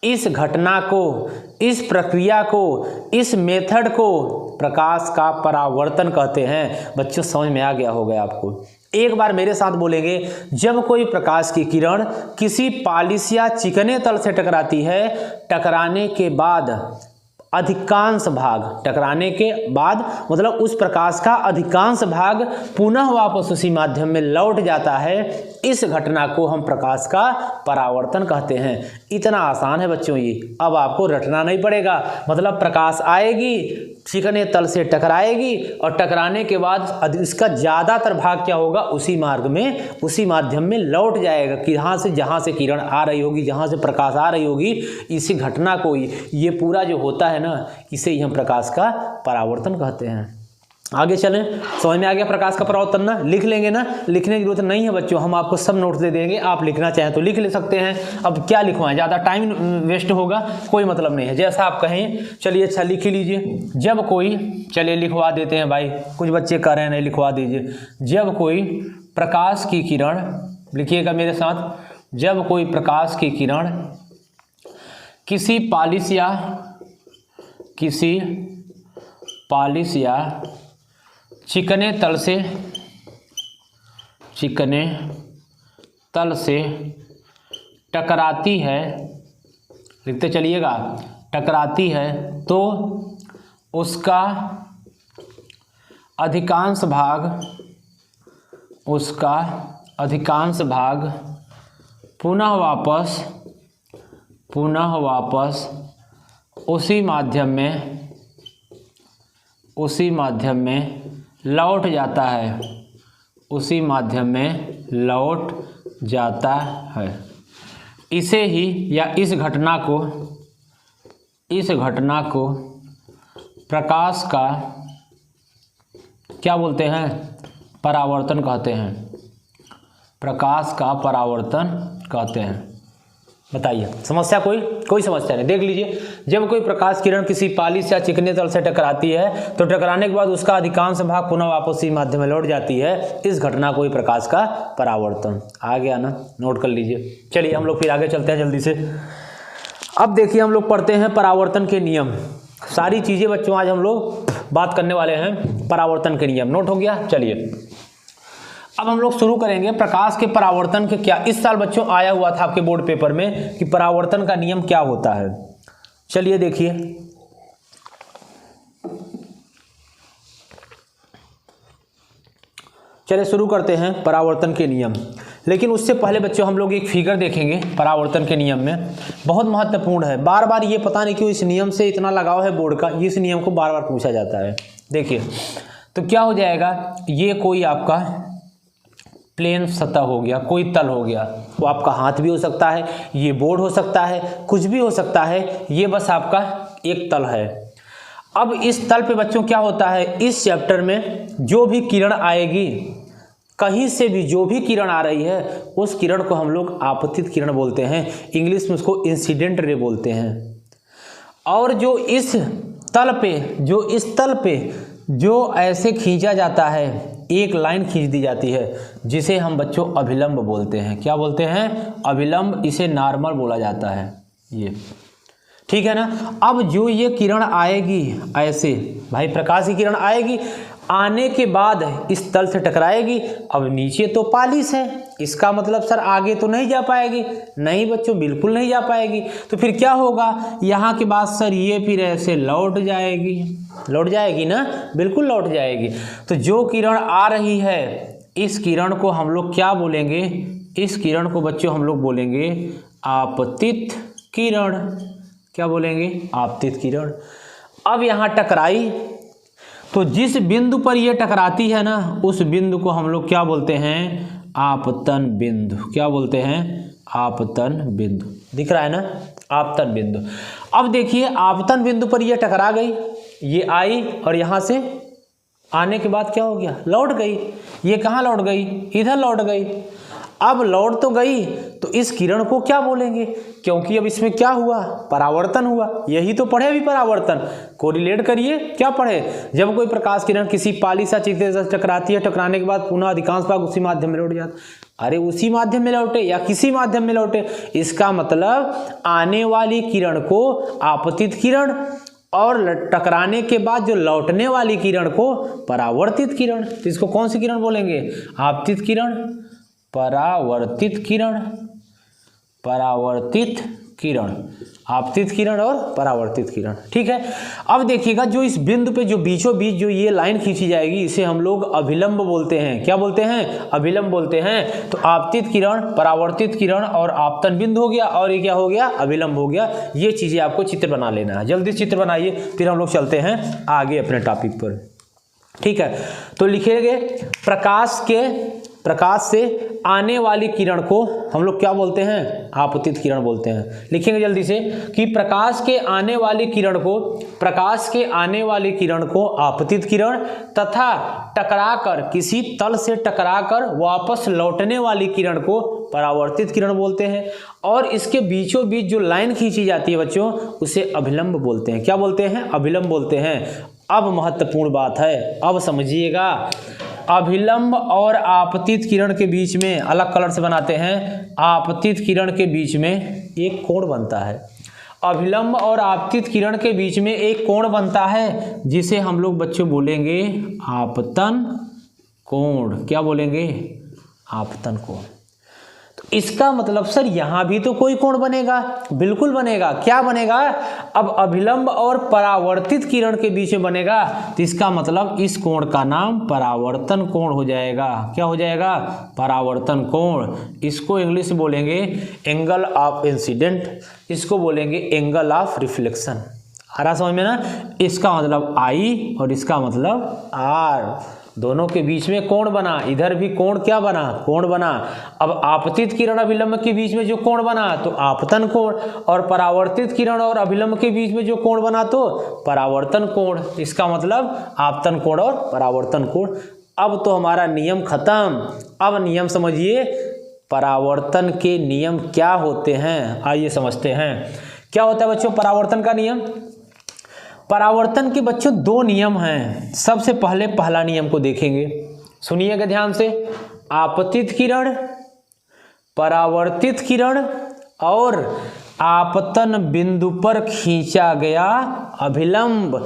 इस घटना को, इस प्रक्रिया को, इस मेथड को प्रकाश का परावर्तन कहते हैं। बच्चों समझ में आ गया होगा आपको? एक बार मेरे साथ बोलेंगे, जब कोई प्रकाश की किरण किसी पॉलिश या चिकने तल से टकराती है, टकराने के बाद अधिकांश भाग, टकराने के बाद मतलब उस प्रकाश का अधिकांश भाग पुनः वापस उसी माध्यम में लौट जाता है। इस घटना को हम प्रकाश का परावर्तन कहते हैं। इतना आसान है बच्चों ये, अब आपको रटना नहीं पड़ेगा। मतलब प्रकाश आएगी, चिकने तल से टकराएगी, और टकराने के बाद इसका ज़्यादातर भाग क्या होगा, उसी मार्ग में, उसी माध्यम में लौट जाएगा। कि जहाँ से किरण आ रही होगी, जहाँ से प्रकाश आ रही होगी, इसी घटना को, ये पूरा जो होता है ना, इसे ही हम प्रकाश का परावर्तन कहते हैं। आगे चलें, समझ में आ गया प्रकाश का परावर्तन ना? लिख लेंगे ना? लिखने की जरूरत नहीं है बच्चों, हम आपको सब नोट्स दे देंगे, आप लिखना चाहें तो लिख ले सकते हैं। अब क्या लिखवाएं, ज़्यादा टाइम वेस्ट होगा, कोई मतलब नहीं है, जैसा आप कहें। चलिए अच्छा लिख ही लीजिए। जब कोई, चलिए लिखवा देते हैं भाई, कुछ बच्चे कह रहे हैं नहीं, लिखवा दीजिए। जब कोई प्रकाश की किरण, लिखिएगा मेरे साथ, जब कोई प्रकाश की किरण किसी पॉलिश या चिकने तल से टकराती है, लिखते चलिएगा, टकराती है, तो उसका अधिकांश भाग पुनः वापस उसी माध्यम में लौट जाता है, उसी माध्यम में लौट जाता है। इसे ही, या इस घटना को प्रकाश का क्या बोलते हैं, परावर्तन कहते हैं। प्रकाश का परावर्तन कहते हैं। बताइए, समस्या कोई समस्या नहीं? देख लीजिए, जब कोई प्रकाश किरण किसी पॉलिश या चिकने तल से टकराती है, तो टकराने के बाद उसका अधिकांश भाग पुनः वापस इसी माध्यम में लौट जाती है। इस घटना को ही प्रकाश का परावर्तन। आ गया ना? नोट कर लीजिए। चलिए हम लोग फिर आगे चलते हैं जल्दी से। अब देखिए, हम लोग पढ़ते हैं परावर्तन के नियम। सारी चीज़ें बच्चों आज हम लोग बात करने वाले हैं, परावर्तन के नियम। नोट हो गया? चलिए अब हम लोग शुरू करेंगे प्रकाश के परावर्तन के क्या। इस साल बच्चों आया हुआ था आपके बोर्ड पेपर में कि परावर्तन का नियम क्या होता है। चलिए देखिए, चलिए शुरू करते हैं परावर्तन के नियम। लेकिन उससे पहले बच्चों हम लोग एक फिगर देखेंगे परावर्तन के नियम में, बहुत महत्वपूर्ण है। बार बार ये पता नहीं क्यों इस नियम से इतना लगाव है बोर्ड का, इस नियम को बार बार पूछा जाता है। देखिए तो क्या हो जाएगा, ये कोई आपका प्लेन सतह हो गया, कोई तल हो गया, वो आपका हाथ भी हो सकता है, ये बोर्ड हो सकता है, कुछ भी हो सकता है, ये बस आपका एक तल है। अब इस तल पे बच्चों क्या होता है, इस चैप्टर में जो भी किरण आएगी, कहीं से भी जो भी किरण आ रही है उस किरण को हम लोग आपतित किरण बोलते हैं, इंग्लिश में उसको इंसिडेंट रे बोलते हैं। और जो इस तल पे जो ऐसे खींचा जाता है, एक लाइन खींच दी जाती है, जिसे हम बच्चों अभिलंब बोलते हैं। क्या बोलते हैं? अभिलंब। इसे नॉर्मल बोला जाता है, ये ठीक है ना। अब जो ये किरण आएगी ऐसे, भाई प्रकाश की किरण आएगी, आने के बाद इस तल से टकराएगी। अब नीचे तो पालिश है, इसका मतलब सर आगे तो नहीं जा पाएगी। नहीं बच्चों, बिल्कुल नहीं जा पाएगी। तो फिर क्या होगा, यहाँ के बाद सर ये फिर ऐसे लौट जाएगी, लौट जाएगी ना, बिल्कुल लौट जाएगी। तो जो किरण आ रही है, इस किरण को हम लोग क्या बोलेंगे, इस किरण को बच्चों हम लोग बोलेंगे आपतित किरण। क्या बोलेंगे? आपतित किरण। अब यहाँ टकराई, तो जिस बिंदु पर ये टकराती है ना, उस बिंदु को हम लोग क्या बोलते हैं? आपतन बिंदु। क्या बोलते हैं? आपतन बिंदु। दिख रहा है ना, आपतन बिंदु। अब देखिए, आपतन बिंदु पर ये टकरा गई, ये आई और यहाँ से आने के बाद क्या हो गया? लौट गई। ये कहाँ लौट गई? इधर लौट गई। अब लौट तो गई, तो इस किरण को क्या बोलेंगे? क्योंकि अब इसमें क्या हुआ? परावर्तन हुआ। यही तो पढ़े अभी, परावर्तन। कोरिलेट करिए, क्या पढ़े? जब कोई प्रकाश किरण किसी पाली सा चीज से टकराती है, टकराने के बाद पुनः अधिकांश भाग उसी माध्यम में लौट जाता। अरे उसी माध्यम में लौटे या किसी माध्यम में लौटे, इसका मतलब आने वाली किरण को आपतित किरण, और टकराने के बाद जो लौटने वाली किरण को परावर्तित किरण। तो इसको कौन सी किरण बोलेंगे? आपतित किरण, परावर्तित किरण, परावर्तित किरण, आपतित किरण और परावर्तित किरण। ठीक है। अब देखिएगा, जो इस बिंदु पे जो बीचों बीच जो ये लाइन खींची जाएगी, इसे हम लोग अभिलंब बोलते हैं। क्या बोलते हैं? अभिलंब बोलते हैं। तो आपतित किरण, परावर्तित किरण और आपतन बिंदु हो गया, और ये क्या हो गया? अभिलंब हो गया। ये चीजें आपको चित्र बना लेना है। जल्दी चित्र बनाइए, फिर हम लोग चलते हैं आगे अपने टॉपिक पर। ठीक है। तो लिखेंगे, प्रकाश से आने वाली किरण को हम लोग क्या बोलते हैं? आपतित किरण बोलते हैं। लिखेंगे जल्दी से कि प्रकाश के आने वाली किरण को आपतित किरण, तथा टकराकर, किसी तल से टकराकर वापस लौटने वाली किरण को परावर्तित किरण बोलते हैं। और इसके बीचों बीच जो लाइन खींची जाती है बच्चों, उसे अभिलंब बोलते हैं। क्या बोलते हैं? अभिलंब बोलते हैं। अब महत्वपूर्ण बात है, अब समझिएगा। अभिलंब और आपतित किरण के बीच में, अलग कलर से बनाते हैं, आपतित किरण के बीच में एक कोण बनता है। अभिलंब और आपतित किरण के बीच में एक कोण बनता है, जिसे हम लोग बच्चों बोलेंगे आपतन कोण। क्या बोलेंगे? आपतन कोण। तो इसका मतलब सर यहां भी तो कोई कोण बनेगा, बिल्कुल बनेगा। क्या बनेगा? अब अभिलंब और परावर्तित किरण के बीच में बनेगा, तो इसका मतलब इस कोण का नाम परावर्तन कोण हो जाएगा। क्या हो जाएगा? परावर्तन कोण। इसको इंग्लिश में बोलेंगे एंगल ऑफ इंसिडेंट, इसको बोलेंगे एंगल ऑफ रिफ्लेक्शन। आ रहा समझ में ना? इसका मतलब आई और इसका मतलब आर, दोनों के बीच में कोण बना। इधर भी कोण क्या बना? कोण बना। अब आपतित किरण अभिलंब के बीच में जो कोण बना, तो आपतन कोण, और परावर्तित किरण और अभिलंब के बीच में जो कोण बना, तो परावर्तन कोण। इसका मतलब आपतन कोण और परावर्तन कोण। अब तो हमारा नियम खत्म। अब नियम समझिए, परावर्तन के नियम क्या होते हैं, आइए समझते हैं। क्या होता है बच्चों परावर्तन का नियम? परावर्तन के बच्चों दो नियम हैं। सबसे पहले पहला नियम को देखेंगे, सुनिएगा ध्यान से। आपतित किरण, परावर्तित किरण और आपतन बिंदु पर खींचा गया अभिलंब,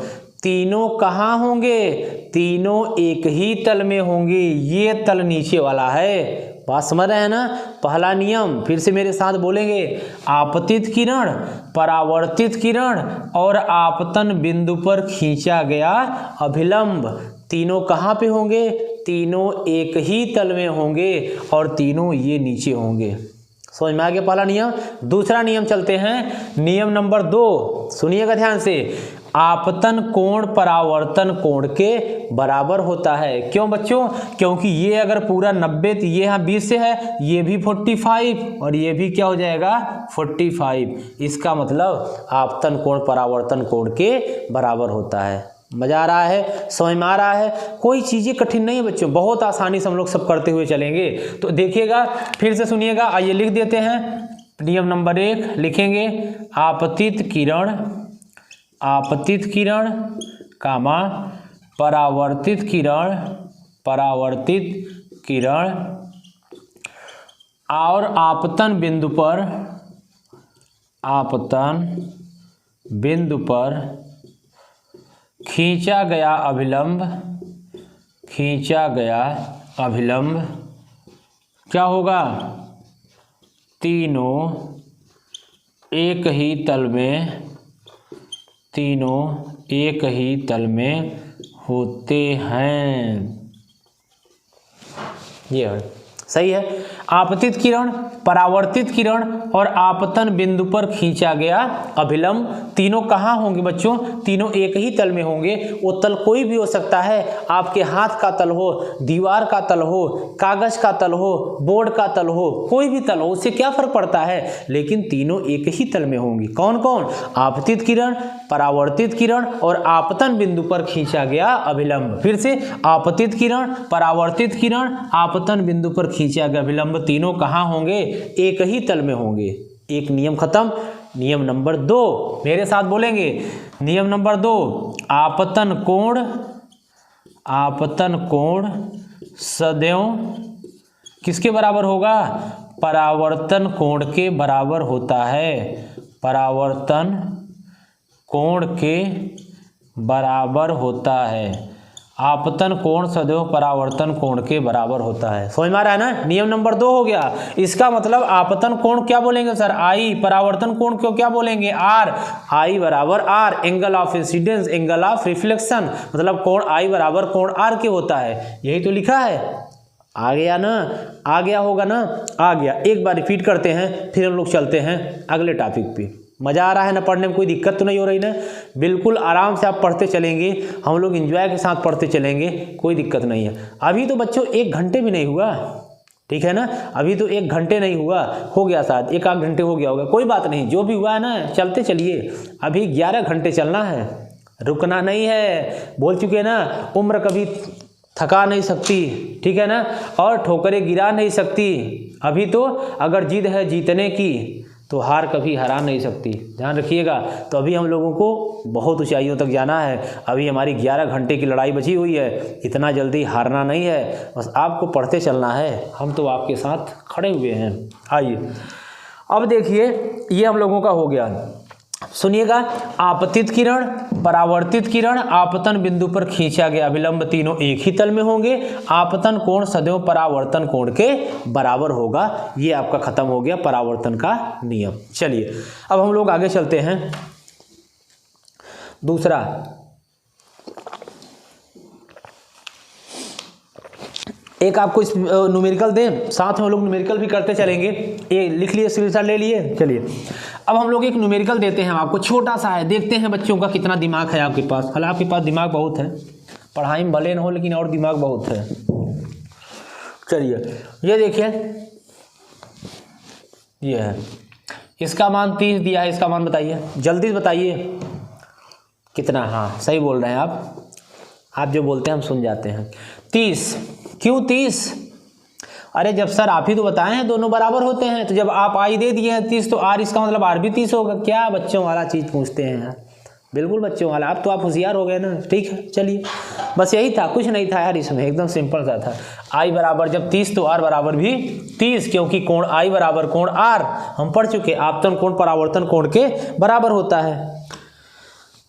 तीनों कहाँ होंगे? तीनों एक ही तल में होंगे। ये तल नीचे वाला है। बात समझ रहे हैं ना? पहला नियम फिर से मेरे साथ बोलेंगे, आपतित किरण, परावर्तित किरण और आपतन बिंदु पर खींचा गया अभिलंब, तीनों कहाँ पे होंगे? तीनों एक ही तल में होंगे और तीनों ये नीचे होंगे। समझ में आ गया पहला नियम। दूसरा नियम चलते हैं, नियम नंबर 2, सुनिएगा ध्यान से। आपतन कोण परावर्तन कोण के बराबर होता है। क्यों बच्चों? क्योंकि ये अगर पूरा 90 तो ये यहाँ 20 से है, ये भी 45 और ये भी क्या हो जाएगा 45। इसका मतलब आपतन कोण परावर्तन कोण के बराबर होता है। मजा आ रहा है? समझ में आ रहा है? कोई चीज़ें कठिन नहीं है बच्चों, बहुत आसानी से हम लोग सब करते हुए चलेंगे। तो देखिएगा, फिर से सुनिएगा, आइए लिख देते हैं। नियम नंबर 1 लिखेंगे, आपतित किरण कामा परावर्तित किरण और आपतन बिंदु पर खींचा गया अभिलंब क्या होगा? तीनों एक ही तल में होते हैं। ये है, सही है। आपतित किरण, परावर्तित किरण और आपतन बिंदु पर खींचा गया अभिलंब, तीनों कहाँ होंगे बच्चों? तीनों एक ही तल में होंगे। वो तल कोई भी हो सकता है, आपके हाथ का तल हो, दीवार का तल हो, कागज का तल हो, बोर्ड का तल हो, कोई भी तल हो, उससे क्या फर्क पड़ता है, लेकिन तीनों एक ही तल में होंगी। कौन कौन? आपतित किरण, परावर्तित किरण और आपतन बिंदु पर खींचा गया अभिलंब। फिर से, आपतित किरण, परावर्तित किरण, आपतन बिंदु पर खींचा गया अभिलंब, तीनों कहाँ होंगे? एक ही तल में होंगे। एक नियम खत्म। नियम नंबर 2 मेरे साथ बोलेंगे। नियम नंबर 2, आपतन कोण सदैव किसके बराबर होगा? परावर्तन कोण के बराबर होता है। परावर्तन कोण के बराबर होता है। आपतन कोण सदैव परावर्तन कोण के बराबर होता है। समझ में आ रहा है ना? नियम नंबर 2 हो गया। इसका मतलब आपतन कोण क्या बोलेंगे सर? आई। परावर्तन कोण को क्या बोलेंगे? आर। आई बराबर R, angle of incidence, angle of reflection, मतलब कोण आई बराबर कोण आर के होता है। यही तो लिखा है। आ गया ना? आ गया होगा ना? आ गया। एक बार रिपीट करते हैं, फिर हम लोग चलते हैं अगले टॉपिक पे। मज़ा आ रहा है ना? पढ़ने में कोई दिक्कत तो नहीं हो रही ना? बिल्कुल आराम से आप पढ़ते चलेंगे, हम लोग एंजॉय के साथ पढ़ते चलेंगे, कोई दिक्कत नहीं है। अभी तो बच्चों 1 घंटे भी नहीं हुआ, ठीक है ना? अभी तो 1 घंटे नहीं हुआ, हो गया शायद 1 आध घंटे हो गया होगा, कोई बात नहीं, जो भी हुआ है ना चलते चलिए। अभी 11 घंटे चलना है, रुकना नहीं है। बोल चुके ना, उम्र कभी थका नहीं सकती, ठीक है ना, और ठोकरें गिरा नहीं सकती। अभी तो अगर जिद है जीतने की तो हार कभी हरा नहीं सकती, ध्यान रखिएगा। तो अभी हम लोगों को बहुत ऊंचाइयों तक जाना है। अभी हमारी 11 घंटे की लड़ाई बची हुई है, इतना जल्दी हारना नहीं है, बस आपको पढ़ते चलना है। हम तो आपके साथ खड़े हुए हैं। आइए अब देखिए, ये हम लोगों का हो गया। सुनिएगा, आपतित किरण, परावर्तित किरण, आपतन बिंदु पर खींचा गया अभिलंब, तीनों एक ही तल में होंगे। आपतन कोण सदैव परावर्तन कोण के बराबर होगा। ये आपका खत्म हो गया परावर्तन का नियम। चलिए अब हम लोग आगे चलते हैं। दूसरा, एक आपको इस न्यूमेरिकल दें, साथ में हम लोग न्यूमेरिकल भी करते चलेंगे। ये लिख लिए, स्क्रीनशॉट ले लिए। चलिए अब हम लोग एक न्यूमेरिकल देते हैं आपको, छोटा सा है, देखते हैं बच्चों का कितना दिमाग है आपके पास। हालांकि आपके पास दिमाग बहुत है, पढ़ाई में भले न हो लेकिन और दिमाग बहुत है। चलिए ये देखिए, ये है, इसका मान 30 दिया है। इसका मान बताइए, जल्दी से बताइए कितना। हाँ सही बोल रहे हैं आप जो बोलते हैं हम सुन जाते हैं। 30। क्यों 30? अरे जब सर आप ही तो बताए हैं दोनों बराबर होते हैं, तो जब आप आई दे दिए हैं 30 तो आर, इसका मतलब आर भी 30 होगा। क्या बच्चों वाला चीज़ पूछते हैं यार, बिल्कुल बच्चों वाला। आप तो आप होशियार हो गए ना। ठीक है चलिए, बस यही था, कुछ नहीं था यार इसमें, एकदम सिंपल सा था। आई बराबर जब 30 तो आर बराबर भी 30, क्योंकि कोण आई बराबर कोण आर हम पढ़ चुके। आपतन कोण परावर्तन कोण के बराबर होता है।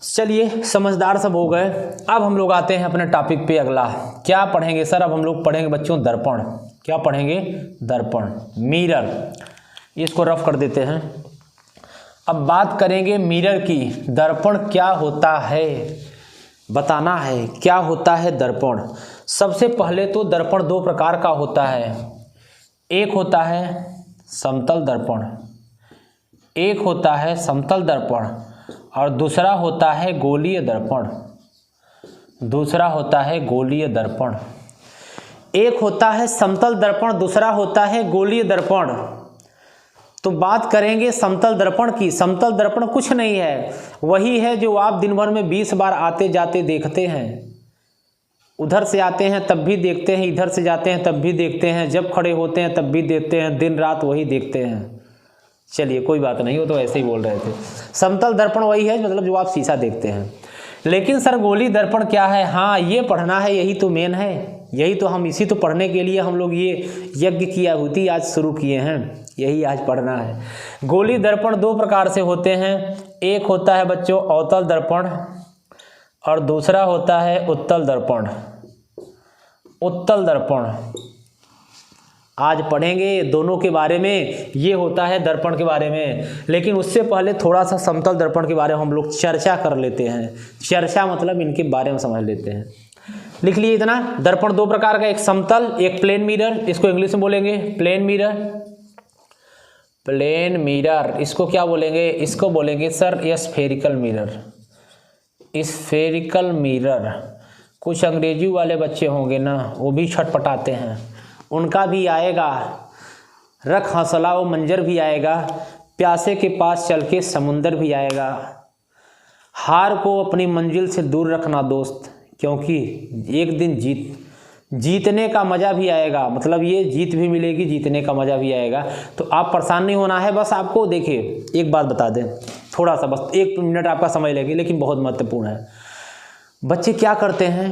चलिए समझदार सब हो गए। अब हम लोग आते हैं अपने टॉपिक पे। अगला क्या पढ़ेंगे सर? अब हम लोग पढ़ेंगे बच्चों दर्पण। क्या पढ़ेंगे? दर्पण, मिरर। इसको रफ कर देते हैं। अब बात करेंगे मिरर की। दर्पण क्या होता है बताना है, क्या होता है दर्पण। सबसे पहले तो दर्पण 2 प्रकार का होता है। एक होता है समतल दर्पण, एक होता है समतल दर्पण और दूसरा होता है गोलीय दर्पण। दूसरा होता है गोलीय दर्पण। एक होता है समतल दर्पण, दूसरा होता है गोलीय दर्पण। तो बात करेंगे समतल दर्पण की। समतल दर्पण कुछ नहीं है, वही है जो आप दिन भर में 20 बार आते जाते देखते हैं। उधर से आते हैं तब भी देखते हैं, इधर से जाते हैं तब भी देखते हैं, जब खड़े होते हैं तब भी देखते हैं, दिन रात वही देखते हैं। चलिए कोई बात नहीं, वो तो ऐसे ही बोल रहे थे। समतल दर्पण वही है मतलब जो आप शीशा देखते हैं। लेकिन सर गोलीय दर्पण क्या है? हाँ ये पढ़ना है, यही तो मेन है, यही तो हम इसी तो पढ़ने के लिए हम लोग ये यज्ञ की आहुति आज शुरू किए हैं, यही आज पढ़ना है। गोलीय दर्पण दो प्रकार से होते हैं, एक होता है बच्चों अवतल दर्पण और दूसरा होता है उत्तल दर्पण। उत्तल दर्पण आज पढ़ेंगे दोनों के बारे में, ये होता है दर्पण के बारे में। लेकिन उससे पहले थोड़ा सा समतल दर्पण के बारे में हम लोग चर्चा कर लेते हैं। चर्चा मतलब इनके बारे में समझ लेते हैं। लिख लिए इतना। दर्पण दो प्रकार का, एक समतल, एक प्लेन मिरर। इसको इंग्लिश में बोलेंगे प्लेन मिरर। प्लेन मिरर इसको क्या बोलेंगे? इसको बोलेंगे sir spherical mirror. Spherical mirror. कुछ अंग्रेजी वाले बच्चे होंगे ना, वो भी छटपटाते हैं, उनका भी आएगा, रख हौसला वो मंजर भी आएगा, प्यासे के पास चल के समुंदर भी आएगा। हार को अपनी मंजिल से दूर रखना दोस्त, क्योंकि एक दिन जीतने का मज़ा भी आएगा। मतलब ये जीत भी मिलेगी, जीतने का मज़ा भी आएगा। तो आप परेशान नहीं होना है। बस आपको देखिए एक बात बता दें, थोड़ा सा बस 1 मिनट आपका समय लगेगी, लेकिन बहुत महत्वपूर्ण है। बच्चे क्या करते हैं,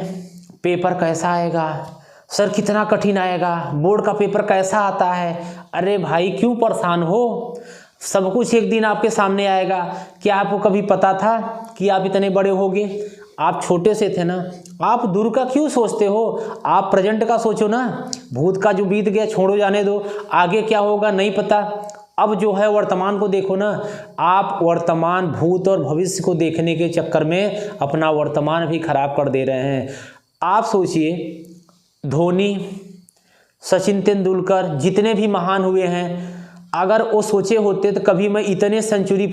पेपर कैसा आएगा सर, कितना कठिन आएगा, बोर्ड का पेपर कैसा आता है। अरे भाई क्यों परेशान हो, सब कुछ एक दिन आपके सामने आएगा। क्या आपको कभी पता था कि आप इतने बड़े होगे? आप छोटे से थे ना, आप दूर का क्यों सोचते हो? आप प्रेजेंट का सोचो ना। भूत का जो बीत गया छोड़ो, जाने दो, आगे क्या होगा नहीं पता। अब जो है वर्तमान को देखो ना। आप वर्तमान, भूत और भविष्य को देखने के चक्कर में अपना वर्तमान भी खराब कर दे रहे हैं। आप सोचिए, धोनी, सचिन तेंदुलकर जितने भी महान हुए हैं, अगर वो सोचे होते तो कभी मैं इतने सेंचुरी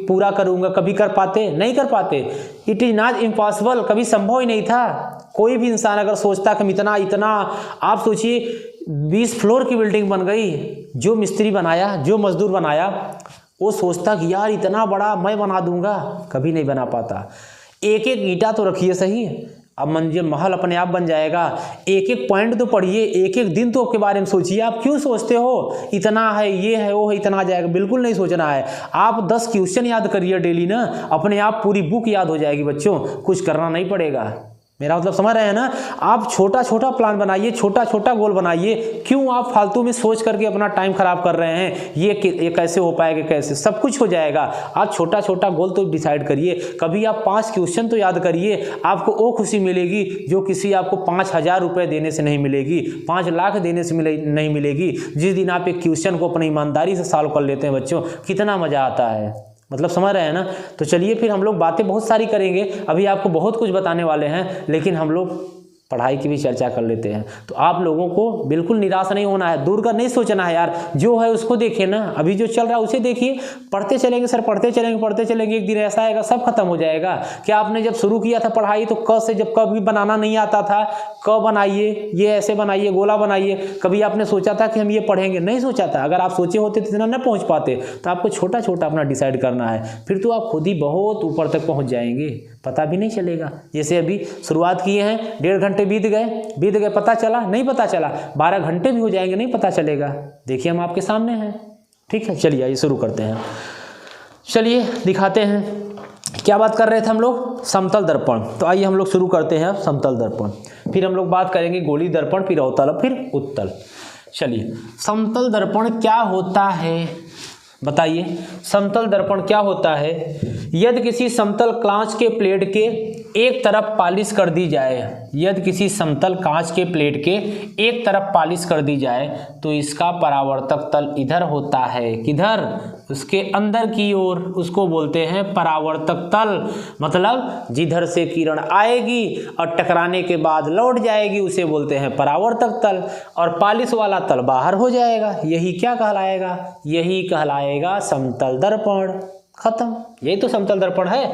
पूरा करूंगा, कभी कर पाते? नहीं कर पाते। इट इज नॉट इम्पॉसिबल, कभी संभव ही नहीं था। कोई भी इंसान अगर सोचता कि इतना आप सोचिए 20 फ्लोर की बिल्डिंग बन गई, जो मिस्त्री बनाया, जो मजदूर बनाया, वो सोचता कि यार इतना बड़ा मैं बना दूंगा, कभी नहीं बना पाता। एक एक ईंटा तो रखिए सही, अब मंजिल महल अपने आप बन जाएगा। एक एक पॉइंट तो पढ़िए, एक एक दिन तो आपके बारे में सोचिए। आप क्यों सोचते हो इतना है, ये है, वो है, इतना आ जाएगा? बिल्कुल नहीं सोचना है। आप 10 क्वेश्चन याद करिए डेली ना, अपने आप पूरी बुक याद हो जाएगी बच्चों, कुछ करना नहीं पड़ेगा। मेरा मतलब समझ रहे हैं ना? आप छोटा छोटा प्लान बनाइए, छोटा छोटा गोल बनाइए। क्यों आप फालतू में सोच करके अपना टाइम खराब कर रहे हैं? ये कैसे हो पाएगा, कैसे? सब कुछ हो जाएगा। आप छोटा छोटा गोल तो डिसाइड करिए। कभी आप 5 क्वेश्चन तो याद करिए, आपको वो खुशी मिलेगी जो किसी आपको 5,000 रुपये देने से नहीं मिलेगी, 5 लाख देने से नहीं मिलेगी। जिस दिन आप एक क्वेश्चन को अपनी ईमानदारी से सॉल्व कर लेते हैं बच्चों, कितना मज़ा आता है। मतलब समझ रहे हैं ना? तो चलिए फिर हम लोग बातें बहुत सारी करेंगे, अभी आपको बहुत कुछ बताने वाले हैं, लेकिन हम लोग पढ़ाई की भी चर्चा कर लेते हैं। तो आप लोगों को बिल्कुल निराश नहीं होना है, दूर का नहीं सोचना है यार। जो है उसको देखिए ना, अभी जो चल रहा है उसे देखिए। पढ़ते चलेंगे सर, पढ़ते चलेंगे, एक दिन ऐसा आएगा सब खत्म हो जाएगा। क्या आपने जब शुरू किया था पढ़ाई तो क से जब कभी बनाना नहीं आता था, क बनाइए, ये ऐसे बनाइए, गोला बनाइए, कभी आपने सोचा था कि हम ये पढ़ेंगे? नहीं सोचा था। अगर आप सोचे होते तो इतना न पहुँच पाते। तो आपको छोटा छोटा अपना डिसाइड करना है, फिर तो आप खुद ही बहुत ऊपर तक पहुँच जाएंगे, पता भी नहीं चलेगा। जैसे अभी शुरुआत किए हैं, 1.5 घंटे बीत गए, पता चला? नहीं पता चला। 12 घंटे भी हो जाएंगे, नहीं पता चलेगा। देखिए हम आपके सामने हैं, ठीक है। चलिए आइए शुरू करते हैं। चलिए दिखाते हैं क्या बात कर रहे थे हम लोग, समतल दर्पण। तो आइए हम लोग शुरू करते हैं समतल दर्पण, फिर हम लोग बात करेंगे गोलीय दर्पण, फिर अवतल, फिर उत्तल। चलिए समतल दर्पण क्या होता है बताइए। समतल दर्पण क्या होता है? यदि किसी समतल कांच के प्लेट के एक तरफ पॉलिश कर दी जाए, यदि किसी समतल कांच के प्लेट के एक तरफ पॉलिश कर दी जाए तो इसका परावर्तक तल इधर होता है। किधर? उसके अंदर की ओर। उसको बोलते हैं परावर्तक तल। मतलब जिधर से किरण आएगी और टकराने के बाद लौट जाएगी उसे बोलते हैं परावर्तक तल, और पॉलिश वाला तल बाहर हो जाएगा। यही क्या कहलाएगा? यही कहलाएगा समतल दर्पण। खत्म। यही तो समतल दर्पण है।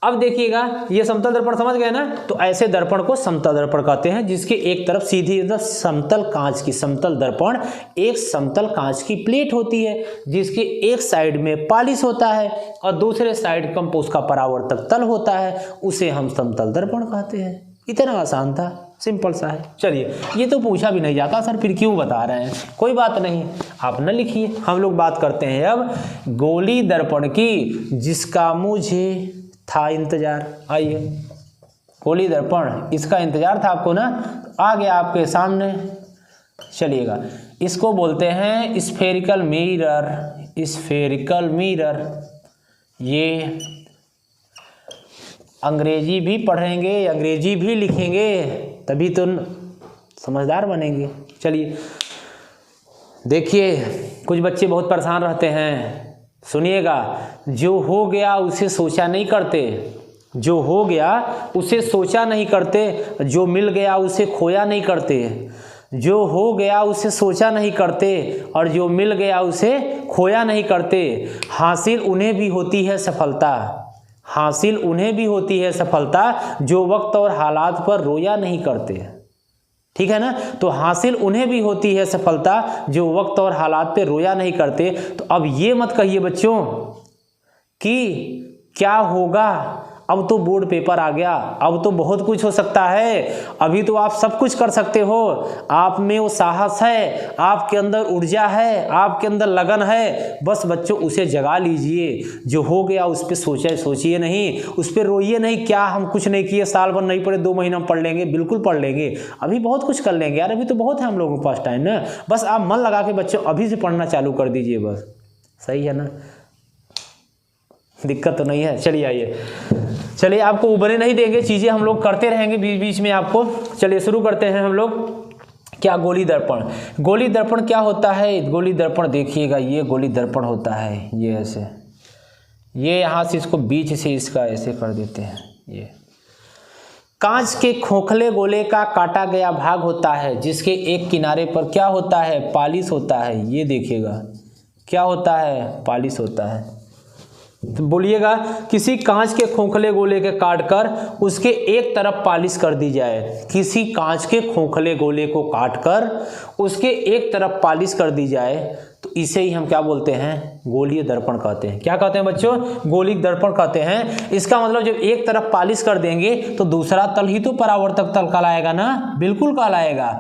अब देखिएगा, ये समतल दर्पण समझ गए ना, तो ऐसे दर्पण को समतल दर्पण कहते हैं, जिसके एक तरफ सीधी समतल कांच की, समतल दर्पण एक समतल कांच की प्लेट होती है, जिसके एक साइड में पॉलिश होता है और दूसरे साइड कम उसका परावर्तक तल होता है, उसे हम समतल दर्पण कहते हैं। इतना आसान था, सिंपल सा है। चलिए, ये तो पूछा भी नहीं जाता सर, फिर क्यों बता रहे हैं, कोई बात नहीं, आप न लिखिए। हम लोग बात करते हैं अब गोली दर्पण की, जिसका मुझे था इंतजार। आइए, गोली दर्पण, इसका इंतजार था आपको ना, आ गया आपके सामने। चलिएगा, इसको बोलते हैं स्फेरिकल मिरर, स्फेरिकल मिरर। ये अंग्रेजी भी पढ़ेंगे, अंग्रेजी भी लिखेंगे, तभी तो समझदार बनेंगे। चलिए देखिए, कुछ बच्चे बहुत परेशान रहते हैं, सुनिएगा। जो हो गया उसे सोचा नहीं करते, जो हो गया उसे सोचा नहीं करते, जो मिल गया उसे खोया नहीं करते, जो हो गया उसे सोचा नहीं करते और जो मिल गया उसे खोया नहीं करते। हासिल उन्हें भी होती है सफलता, हासिल उन्हें भी होती है सफलता, जो वक्त और हालात पर रोया नहीं करते। ठीक है ना, तो हासिल उन्हें भी होती है सफलता, जो वक्त और हालात पे रोया नहीं करते। तो अब ये मत कहिए बच्चों कि क्या होगा, अब तो बोर्ड पेपर आ गया, अब तो बहुत कुछ हो सकता है, अभी तो आप सब कुछ कर सकते हो, आप में वो साहस है, आपके अंदर ऊर्जा है, आपके अंदर लगन है, बस बच्चों उसे जगा लीजिए। जो हो गया उस पर सोचिए नहीं, उस पर रोइए नहीं, क्या हम कुछ नहीं किए, साल भर नहीं पढ़े, 2 महीना में पढ़ लेंगे, बिल्कुल पढ़ लेंगे, अभी बहुत कुछ कर लेंगे यार, अभी तो बहुत है हम लोगों के पास टाइम ना। बस आप मन लगा के बच्चों अभी से पढ़ना चालू कर दीजिए, बस। सही है ना, दिक्कत तो नहीं है। चलिए आइए, चलिए आपको उबरे नहीं देंगे, चीज़ें हम लोग करते रहेंगे बीच बीच में आपको। चलिए शुरू करते हैं हम लोग। क्या गोली दर्पण, गोली दर्पण क्या होता है? गोली दर्पण देखिएगा, ये गोली दर्पण होता है, ये ऐसे, ये यहाँ से इसको बीच से इसका ऐसे कर देते हैं। ये कांच के खोखले गोले का काटा गया भाग होता है, जिसके एक किनारे पर क्या होता है? पॉलिश होता है। ये देखिएगा क्या होता है? पॉलिश होता है। तो बोलिएगा, किसी कांच के खोखले गोले के काटकर उसके एक तरफ पॉलिश कर दी जाए, किसी कांच के खोखले गोले को काटकर उसके एक तरफ पॉलिश कर दी जाए, तो इसे ही हम क्या बोलते हैं? गोलीय दर्पण कहते हैं। क्या कहते हैं बच्चों? गोलीय दर्पण कहते हैं। इसका मतलब जब एक तरफ पॉलिश कर देंगे तो दूसरा तल ही तो परावर्तक तल कहलाएगा ना, बिल्कुल कहलाएगा।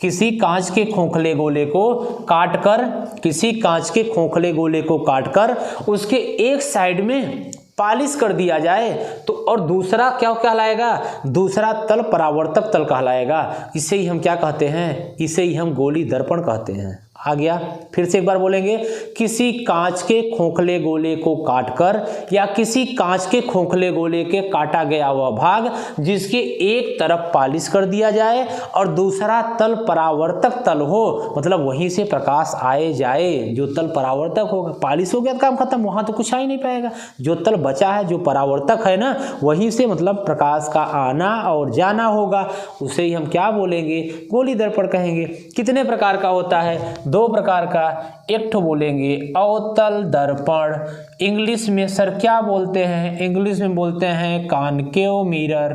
किसी कांच के खोखले गोले को काटकर, किसी कांच के खोखले गोले को काटकर उसके एक साइड में पॉलिश कर दिया जाए तो, और दूसरा क्या कहलाएगा? दूसरा तल परावर्तक तल कहलाएगा। इसे ही हम क्या कहते हैं? इसे ही हम गोली दर्पण कहते हैं। आ गया? फिर से एक बार बोलेंगे, किसी कांच के खोखले गोले को काटकर या किसी कांच के खोखले गोले के काटा गया वह भाग जिसके एक तरफ पॉलिश कर दिया जाए और दूसरा तल परावर्तक तल हो, मतलब वहीं से प्रकाश आए जाए। जो तल परावर्तक होगा, पॉलिश हो गया तो काम खत्म, वहां तो कुछ आ ही नहीं पाएगा। जो तल बचा है, जो परावर्तक है ना, वहीं से मतलब प्रकाश का आना और जाना होगा। उसे ही हम क्या बोलेंगे? गोली दर्पण कहेंगे। कितने प्रकार का होता है? 2 प्रकार का। एक तो बोलेंगे अवतल दर्पण, इंग्लिश में सर क्या बोलते हैं? इंग्लिश में बोलते हैं कॉनकेव मिरर।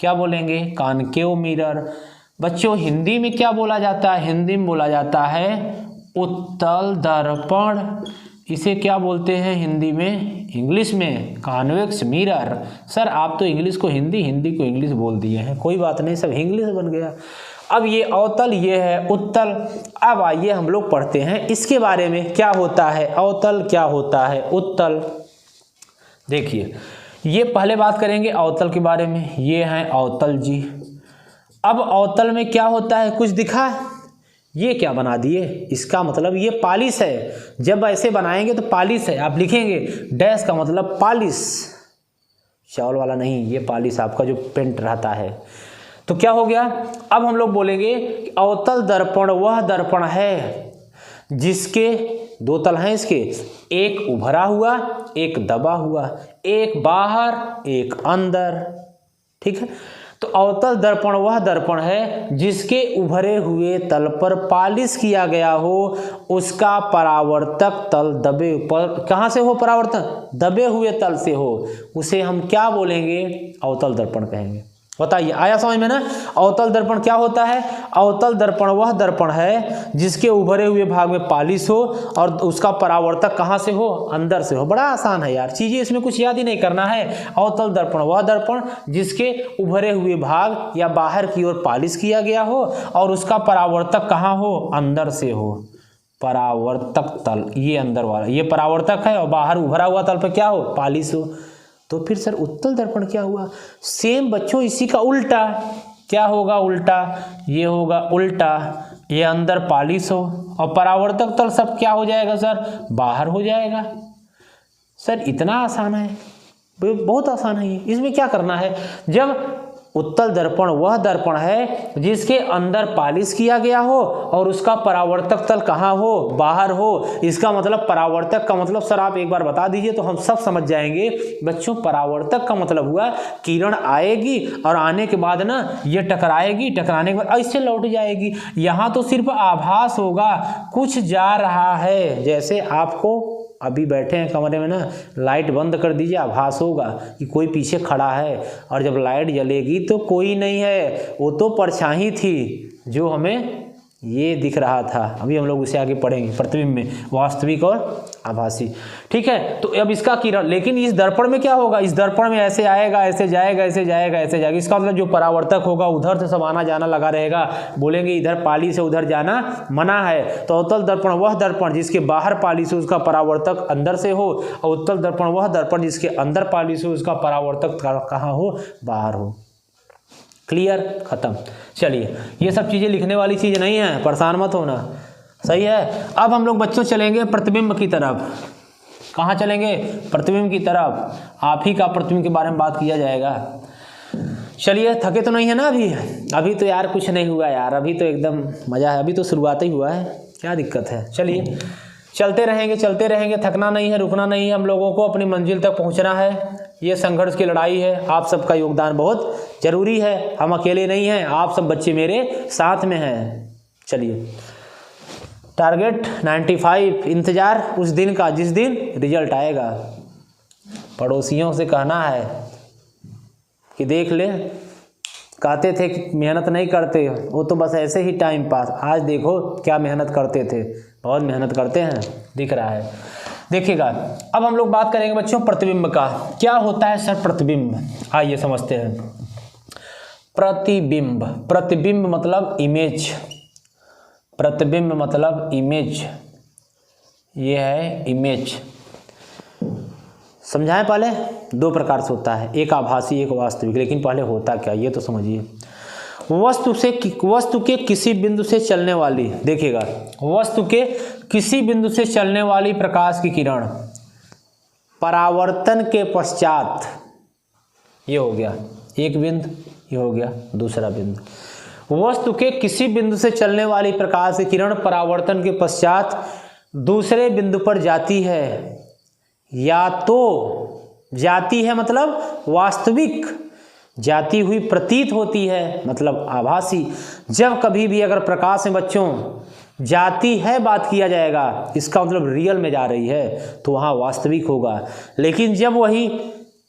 क्या बोलेंगे? Concave mirror. बच्चों हिंदी में क्या बोला जाता है? हिंदी में बोला जाता है उत्तल दर्पण। इसे क्या बोलते हैं हिंदी में? इंग्लिश में कॉन्वेक्स मिरर। सर आप तो इंग्लिश को हिंदी, हिंदी को इंग्लिश बोल दिए हैं, कोई बात नहीं, सब इंग्लिश बन गया। अब ये अवतल, ये है उत्तल। अब आइए हम लोग पढ़ते हैं इसके बारे में, क्या होता है अवतल, क्या होता है उत्तल। देखिए, ये पहले बात करेंगे अवतल के बारे में। ये हैं अवतल जी। अब अवतल में क्या होता है? कुछ दिखा? ये क्या बना दिए? इसका मतलब ये पॉलिश है। जब ऐसे बनाएंगे तो पॉलिश है, आप लिखेंगे डैश का मतलब पॉलिश, चावल वाला नहीं, ये पॉलिश आपका जो पेंट रहता है। तो क्या हो गया? अब हम लोग बोलेंगे अवतल दर्पण वह दर्पण है जिसके 2 तल हैं इसके, एक उभरा हुआ, एक दबा हुआ, एक बाहर, एक अंदर। ठीक है, तो अवतल दर्पण वह दर्पण है जिसके उभरे हुए तल पर पालिश किया गया हो, उसका परावर्तक तल दबे पर कहाँ से हो, परावर्तन दबे हुए तल से हो, उसे हम क्या बोलेंगे, अवतल दर्पण कहेंगे। बताइए, आया समझ में ना। अवतल दर्पण क्या होता है? अवतल दर्पण वह दर्पण है जिसके उभरे हुए भाग में पालिश हो और उसका परावर्तक कहाँ से हो, अंदर से हो। बड़ा आसान है यार, चीजें इसमें कुछ याद ही नहीं करना है। अवतल दर्पण वह दर्पण जिसके उभरे हुए भाग या बाहर की ओर पालिश किया गया हो और उसका परावर्तक कहाँ हो, अंदर से हो। परावर्तक तल, ये अंदर वाला ये परावर्तक है और बाहर उभरा हुआ तल पर क्या हो, पालिश हो। तो फिर सर उत्तल दर्पण क्या हुआ? सेम बच्चों इसी का उल्टा। क्या होगा उल्टा? ये होगा उल्टा, ये अंदर पालिश हो और परावर्तक तल सब क्या हो जाएगा सर, बाहर हो जाएगा। सर इतना आसान है, बहुत आसान है ये। इसमें क्या करना है, जब उत्तल दर्पण वह दर्पण है जिसके अंदर पालिश किया गया हो और उसका परावर्तक तल कहाँ हो, बाहर हो। इसका मतलब परावर्तक का मतलब सर आप एक बार बता दीजिए तो हम सब समझ जाएंगे। बच्चों परावर्तक का मतलब हुआ किरण आएगी और आने के बाद ना ये टकराएगी, टकराने के बाद ऐसे लौट जाएगी। यहाँ तो सिर्फ आभास होगा, कुछ जा रहा है। जैसे आपको अभी बैठे हैं कमरे में ना, लाइट बंद कर दीजिए, आभास होगा कि कोई पीछे खड़ा है, और जब लाइट जलेगी तो कोई नहीं है, वो तो परछाई थी जो हमें ये दिख रहा था। अभी हम लोग उसे आगे पढ़ेंगे प्रतिबिंब में, वास्तविक और आभासी। ठीक है, तो अब इसका किरण, लेकिन इस दर्पण में क्या होगा, इस दर्पण में ऐसे आएगा, ऐसे जाएगा, ऐसे जाएगा, ऐसे जाएगा। इसका मतलब जो परावर्तक होगा उधर से सब आना जाना लगा रहेगा। बोलेंगे इधर पाली से उधर जाना मना है। तो अवतल दर्पण वह दर्पण जिसके बाहर पाली से उसका परावर्तक अंदर से हो, और उत्तल दर्पण वह दर्पण जिसके अंदर पाली से उसका परावर्तक कहाँ हो, बाहर हो। क्लियर, खत्म। चलिए, ये सब चीजें लिखने वाली चीज नहीं है, परेशान मत होना, सही है। अब हम लोग बच्चों चलेंगे प्रतिबिंब की तरफ। कहाँ चलेंगे, प्रतिबिंब की तरफ। आप ही का प्रतिबिंब के बारे में बात किया जाएगा। चलिए, थके तो नहीं है ना अभी तो यार कुछ नहीं हुआ यार, अभी तो एकदम मजा है, अभी तो शुरुआत ही हुआ है, क्या दिक्कत है। चलिए चलते रहेंगे, थकना नहीं है, रुकना नहीं है, हम लोगों को अपनी मंजिल तक पहुंचना है। ये संघर्ष की लड़ाई है, आप सबका योगदान बहुत जरूरी है, हम अकेले नहीं हैं, आप सब बच्चे मेरे साथ में हैं। चलिए, टारगेट 95, इंतजार उस दिन का जिस दिन रिजल्ट आएगा। पड़ोसियों से कहना है कि देख ले, कहते थे कि मेहनत नहीं करते, वो तो बस ऐसे ही टाइम पास, आज देखो क्या मेहनत करते थे, बहुत मेहनत करते हैं, दिख रहा है। देखिएगा, अब हम लोग बात करेंगे बच्चों प्रतिबिंब का। क्या होता है सर प्रतिबिंब, आइए समझते हैं। प्रतिबिंब, प्रतिबिंब मतलब इमेज, प्रतिबिंब मतलब इमेज, ये है इमेज। समझाएं पहले, दो प्रकार से होता है, एक आभासी एक वास्तविक। लेकिन पहले होता क्या ये तो समझिए। वस्तु के किसी बिंदु से चलने वाली, देखिएगा, वस्तु के किसी बिंदु से चलने वाली प्रकाश की किरण परावर्तन के पश्चात, ये हो गया एक बिंदु, ये हो गया दूसरा बिंदु। वस्तु के किसी बिंदु से चलने वाली प्रकाश की किरण परावर्तन के पश्चात दूसरे बिंदु पर जाती है, या तो जाती है मतलब वास्तविक, जाती हुई प्रतीत होती है मतलब आभासी। जब कभी भी अगर प्रकाश में बच्चों जाती है बात किया जाएगा, इसका मतलब रियल में जा रही है, तो वहाँ वास्तविक होगा। लेकिन जब वही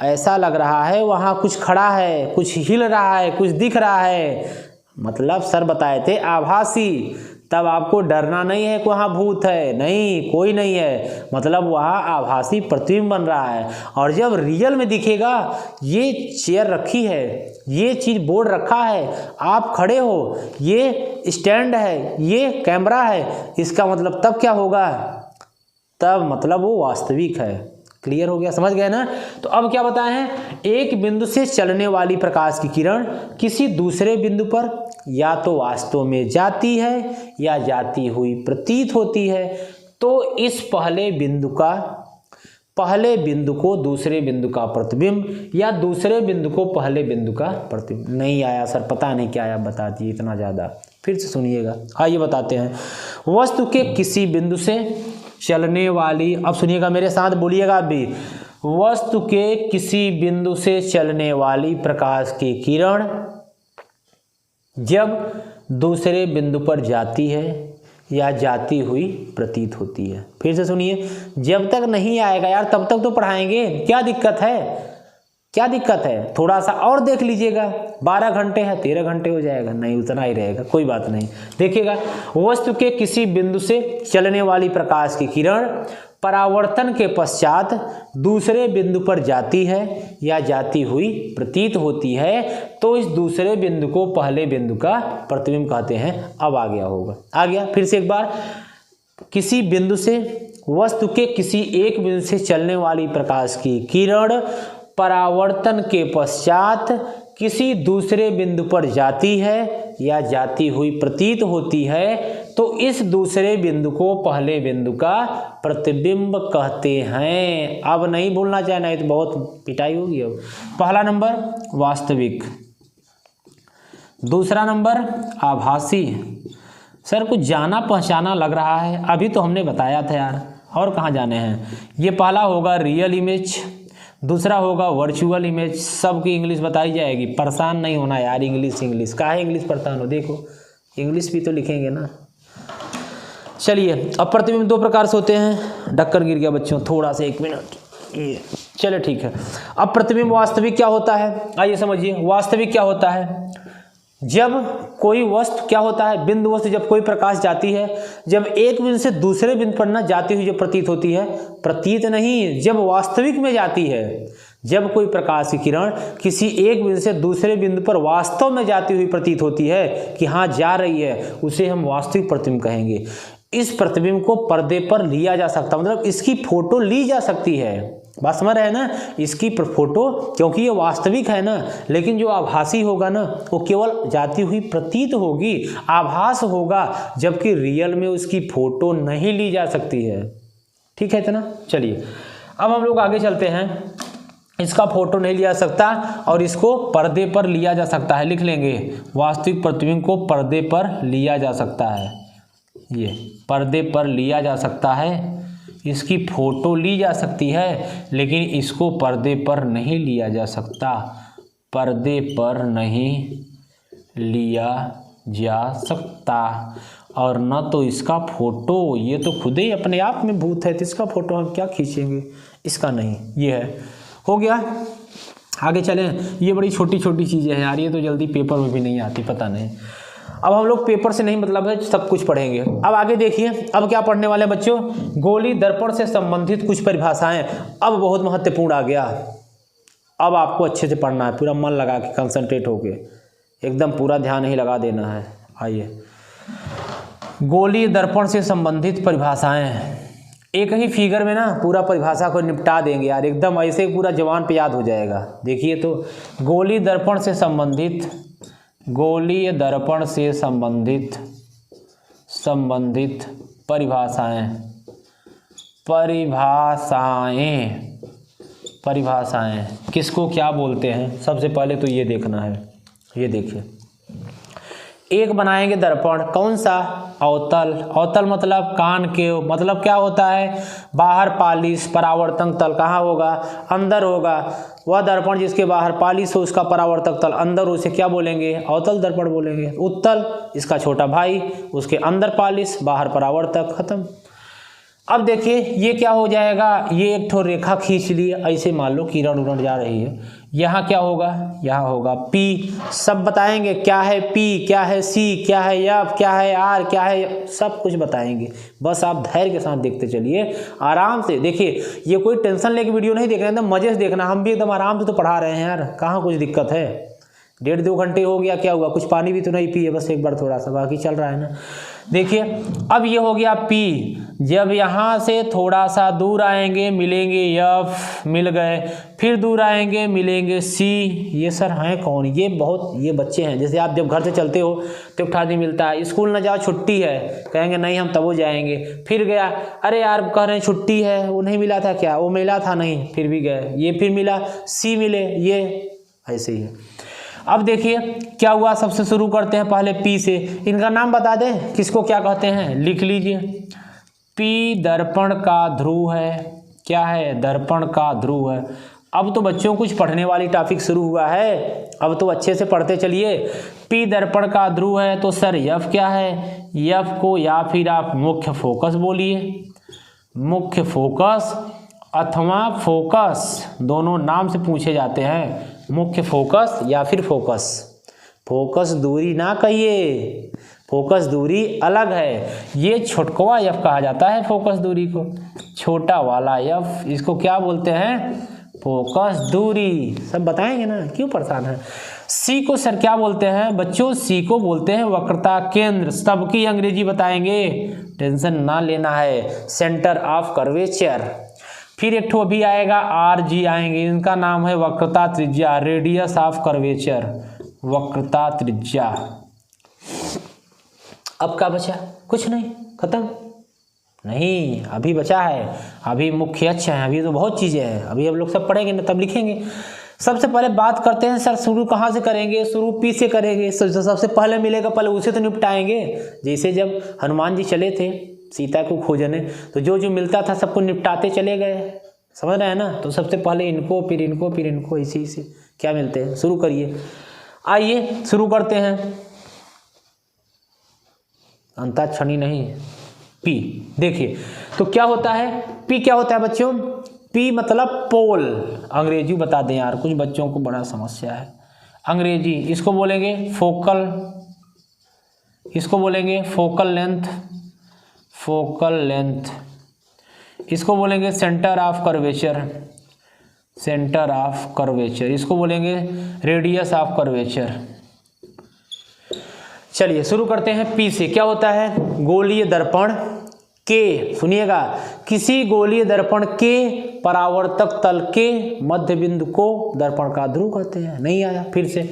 ऐसा लग रहा है वहाँ कुछ खड़ा है, कुछ हिल रहा है, कुछ दिख रहा है, मतलब सर बताए थे आभासी, तब आपको डरना नहीं है कि वहाँ भूत है, नहीं, कोई नहीं है, मतलब वहाँ आभासी प्रतिबिंब बन रहा है। और जब रियल में दिखेगा, ये चेयर रखी है, ये चीज़ बोर्ड रखा है, आप खड़े हो, ये स्टैंड है, ये कैमरा है, इसका मतलब तब क्या होगा, तब मतलब वो वास्तविक है। क्लियर हो गया, समझ गए ना। तो अब क्या बताए हैं, एक बिंदु से चलने वाली प्रकाश की किरण किसी दूसरे बिंदु पर या तो वास्तव में जाती है या जाती हुई प्रतीत होती है, तो इस पहले बिंदु को दूसरे बिंदु का प्रतिबिंब या दूसरे बिंदु को पहले बिंदु का प्रतिबिंब। नहीं आया सर, पता नहीं क्या आया, बता दिए इतना ज़्यादा, फिर से सुनिएगा। आइए बताते हैं। वस्तु के किसी बिंदु से चलने वाली, अब सुनिएगा मेरे साथ, बोलिएगा आप भी। वस्तु के किसी बिंदु से चलने वाली प्रकाश की किरण जब दूसरे बिंदु पर जाती है या जाती हुई प्रतीत होती है। फिर से सुनिए, जब तक नहीं आएगा यार तब तक तो पढ़ाएंगे, क्या दिक्कत है, क्या दिक्कत है, थोड़ा सा और देख लीजिएगा। 12 घंटे है 13 घंटे हो जाएगा, नहीं उतना ही रहेगा, कोई बात नहीं। देखिएगा, वस्तु के किसी बिंदु से चलने वाली प्रकाश की किरण परावर्तन के पश्चात दूसरे बिंदु पर जाती है या जाती हुई प्रतीत होती है, तो इस दूसरे बिंदु को पहले बिंदु का प्रतिबिंब कहते हैं। अब आ गया होगा, आ गया। फिर से एक बार, किसी बिंदु से, वस्तु के किसी एक बिंदु से चलने वाली प्रकाश की किरण परावर्तन के पश्चात किसी दूसरे बिंदु पर जाती है या जाती हुई प्रतीत होती है, तो इस दूसरे बिंदु को पहले बिंदु का प्रतिबिंब कहते हैं। अब नहीं भूलना चाहिए, नहीं तो बहुत पिटाई होगी। अब पहला नंबर वास्तविक, दूसरा नंबर आभासी। सर कुछ जाना पहचाना लग रहा है, अभी तो हमने बताया था यार, और कहाँ जाने हैं। ये पहला होगा रियल इमेज, दूसरा होगा वर्चुअल इमेज। सबकी इंग्लिश बताई जाएगी, परेशान नहीं होना यार। इंग्लिश काहे इंग्लिश परेशान हो, देखो इंग्लिश भी तो लिखेंगे ना। चलिए, अब प्रतिबिंब दो प्रकार से होते हैं। ढक्कन गिर गया बच्चों, थोड़ा सा 1 मिनट, ये चलो ठीक है। अब प्रतिबिंब वास्तविक क्या होता है, आइए समझिए। वास्तविक क्या होता है, जब कोई वस्तु क्या होता है, बिंदु वस्तु, जब कोई प्रकाश जाती है, जब एक बिंदु से दूसरे बिंदु पर न जाती हुई जो प्रतीत होती है, प्रतीत नहीं, जब वास्तविक में जाती है, जब कोई प्रकाश की किरण किसी एक बिंदु से दूसरे बिंदु पर वास्तव में जाती हुई प्रतीत होती है कि हाँ जा रही है, उसे हम वास्तविक प्रतिबिंब कहेंगे। इस प्रतिबिंब को पर्दे पर लिया जा सकता, मतलब इसकी फोटो ली जा सकती है। बात समझ रहे हैं ना, इसकी फोटो, क्योंकि ये वास्तविक है ना, लेकिन जो आभासी होगा ना वो केवल जाती हुई प्रतीत होगी, आभास होगा, जबकि रियल में उसकी फोटो नहीं ली जा सकती है। ठीक है इतना। चलिए अब हम लोग आगे चलते हैं। इसका फोटो नहीं लिया सकता और इसको पर्दे पर लिया जा सकता है, लिख लेंगे। वास्तविक प्रतिबिंब को पर्दे पर लिया जा सकता है, ये पर्दे पर लिया जा सकता है, इसकी फोटो ली जा सकती है, लेकिन इसको पर्दे पर नहीं लिया जा सकता, पर्दे पर नहीं लिया जा सकता। और न तो इसका फोटो, ये तो खुद ही अपने आप में भूत है, तो इसका फोटो हम क्या खींचेंगे, इसका नहीं। ये है, हो गया। आगे चलें। ये बड़ी छोटी छोटी चीज़ें हैं यार, ये तो जल्दी पेपर में भी नहीं आती, पता नहीं। अब हम लोग पेपर से नहीं मतलब है, सब कुछ पढ़ेंगे। अब आगे देखिए, अब क्या पढ़ने वाले हैं बच्चों, गोली दर्पण से संबंधित कुछ परिभाषाएं। अब बहुत महत्वपूर्ण आ गया, अब आपको अच्छे से पढ़ना है, पूरा मन लगा के, कंसंट्रेट होके, एकदम पूरा ध्यान ही लगा देना है। आइए, गोली दर्पण से संबंधित परिभाषाएं। एक ही फिगर में ना पूरा परिभाषा को निपटा देंगे यार, एकदम ऐसे पूरा जवान पे याद हो जाएगा। देखिए तो, गोली दर्पण से संबंधित, गोलीय दर्पण से संबंधित परिभाषाएं, परिभाषाएं किसको क्या बोलते हैं, सबसे पहले तो ये देखना है। ये देखिए, एक बनाएंगे दर्पण, कौन सा, अवतल। अवतल मतलब कान के, मतलब क्या होता है, बाहर पालिश, परावर्तक तल कहाँ होगा, अंदर होगा। वह दर्पण जिसके बाहर पालिश हो, उसका परावर्तक तल अंदर, उसे क्या बोलेंगे, अवतल दर्पण बोलेंगे। उत्तल इसका छोटा भाई, उसके अंदर पालिश, बाहर परावर्तक, खत्म। अब देखिए ये क्या हो जाएगा, ये एक ठो रेखा खींच ली, ऐसे मान लो किरण उरण जा रही है, यहाँ क्या होगा, यहाँ होगा पी। सब बताएंगे क्या है पी, क्या है सी, क्या है एफ, क्या है आर, क्या है, सब कुछ बताएंगे। बस आप धैर्य के साथ देखते चलिए, आराम से देखिए। ये कोई टेंशन लेके वीडियो नहीं देखना, एकदम मजे से देखना। हम भी एकदम आराम से तो पढ़ा रहे हैं यार, कहाँ कुछ दिक्कत है। 1.5-2 घंटे हो गया, क्या हुआ, कुछ पानी भी तो नहीं पिए, बस एक बार थोड़ा सा, बाकी चल रहा है ना। देखिए अब ये हो गया पी, जब यहाँ से थोड़ा सा दूर आएंगे मिलेंगे एफ, मिल गए, फिर दूर आएंगे मिलेंगे सी। ये सर हैं कौन, ये बहुत, ये बच्चे हैं, जैसे आप जब घर से चलते हो तो एक आदमी मिलता है, स्कूल न जाओ छुट्टी है, कहेंगे नहीं हम तब वो जाएंगे, फिर गया, अरे यार कह रहे हैं छुट्टी है, वो नहीं मिला था क्या, वो मिला था नहीं, फिर भी गए, ये फिर मिला, सी मिले, ये ऐसे ही है। अब देखिए क्या हुआ, सबसे शुरू करते हैं पहले पी से। इनका नाम बता दें, किसको क्या कहते हैं, लिख लीजिए। पी दर्पण का ध्रुव है, क्या है, दर्पण का ध्रुव है। अब तो बच्चों कुछ पढ़ने वाली टॉपिक शुरू हुआ है, अब तो अच्छे से पढ़ते चलिए। पी दर्पण का ध्रुव है तो सर यफ क्या है, यफ को या फिर आप मुख्य फोकस बोलिए, मुख्य फोकस अथवा फोकस दोनों नाम से पूछे जाते हैं, मुख्य फोकस या फिर फोकस। फोकस दूरी ना कहिए, फोकस दूरी अलग है, ये छोटकवा यफ कहा जाता है फोकस दूरी को, छोटा वाला यफ इसको क्या बोलते हैं, फोकस दूरी। सब बताएंगे ना, क्यों परेशान है। सी को सर क्या बोलते हैं बच्चों, सी को बोलते हैं वक्रता केंद्र, सबकी अंग्रेजी बताएंगे, टेंशन ना लेना है, सेंटर ऑफ कर्वेचर। फिर एक ठो भी आएगा आर जी आएंगे, इनका नाम है वक्रता त्रिज्या, रेडियस ऑफ कर्वेचर, वक्रता त्रिज्या। अब क्या बचा, कुछ नहीं, खत्म नहीं, अभी बचा है, अभी मुख्य अच्छा है, अभी तो बहुत चीज़ें हैं, अभी हम लोग सब पढ़ेंगे ना तब लिखेंगे। सबसे पहले बात करते हैं सर शुरू कहाँ से करेंगे, शुरू पी से करेंगे, सबसे पहले मिलेगा पहले उसे तो निपटाएंगे। जैसे जब हनुमान जी चले थे सीता को खोजने, तो जो जो मिलता था सबको निपटाते चले गए, समझ रहे हैं ना। तो सबसे पहले इनको फिर इनको फिर इनको, इसी से क्या मिलते हैं। शुरू करिए, आइए शुरू करते हैं। अंताक्षरी नहीं, पी। देखिए तो क्या होता है, पी क्या होता है बच्चों, पी मतलब पोल, अंग्रेजी बता दें यार, कुछ बच्चों को बड़ा समस्या है अंग्रेजी। इसको बोलेंगे फोकल, इसको बोलेंगे फोकल लेंथ, फोकल लेंथ। इसको बोलेंगे centre of curvature, centre of curvature. इसको बोलेंगे रेडियस ऑफ कर्वेचर। चलिए शुरू करते हैं पी से। क्या होता है, गोलीय दर्पण के, सुनिएगा, किसी गोलीय दर्पण के परावर्तक तल के मध्य बिंदु को दर्पण का ध्रुव कहते हैं। नहीं आया, फिर से,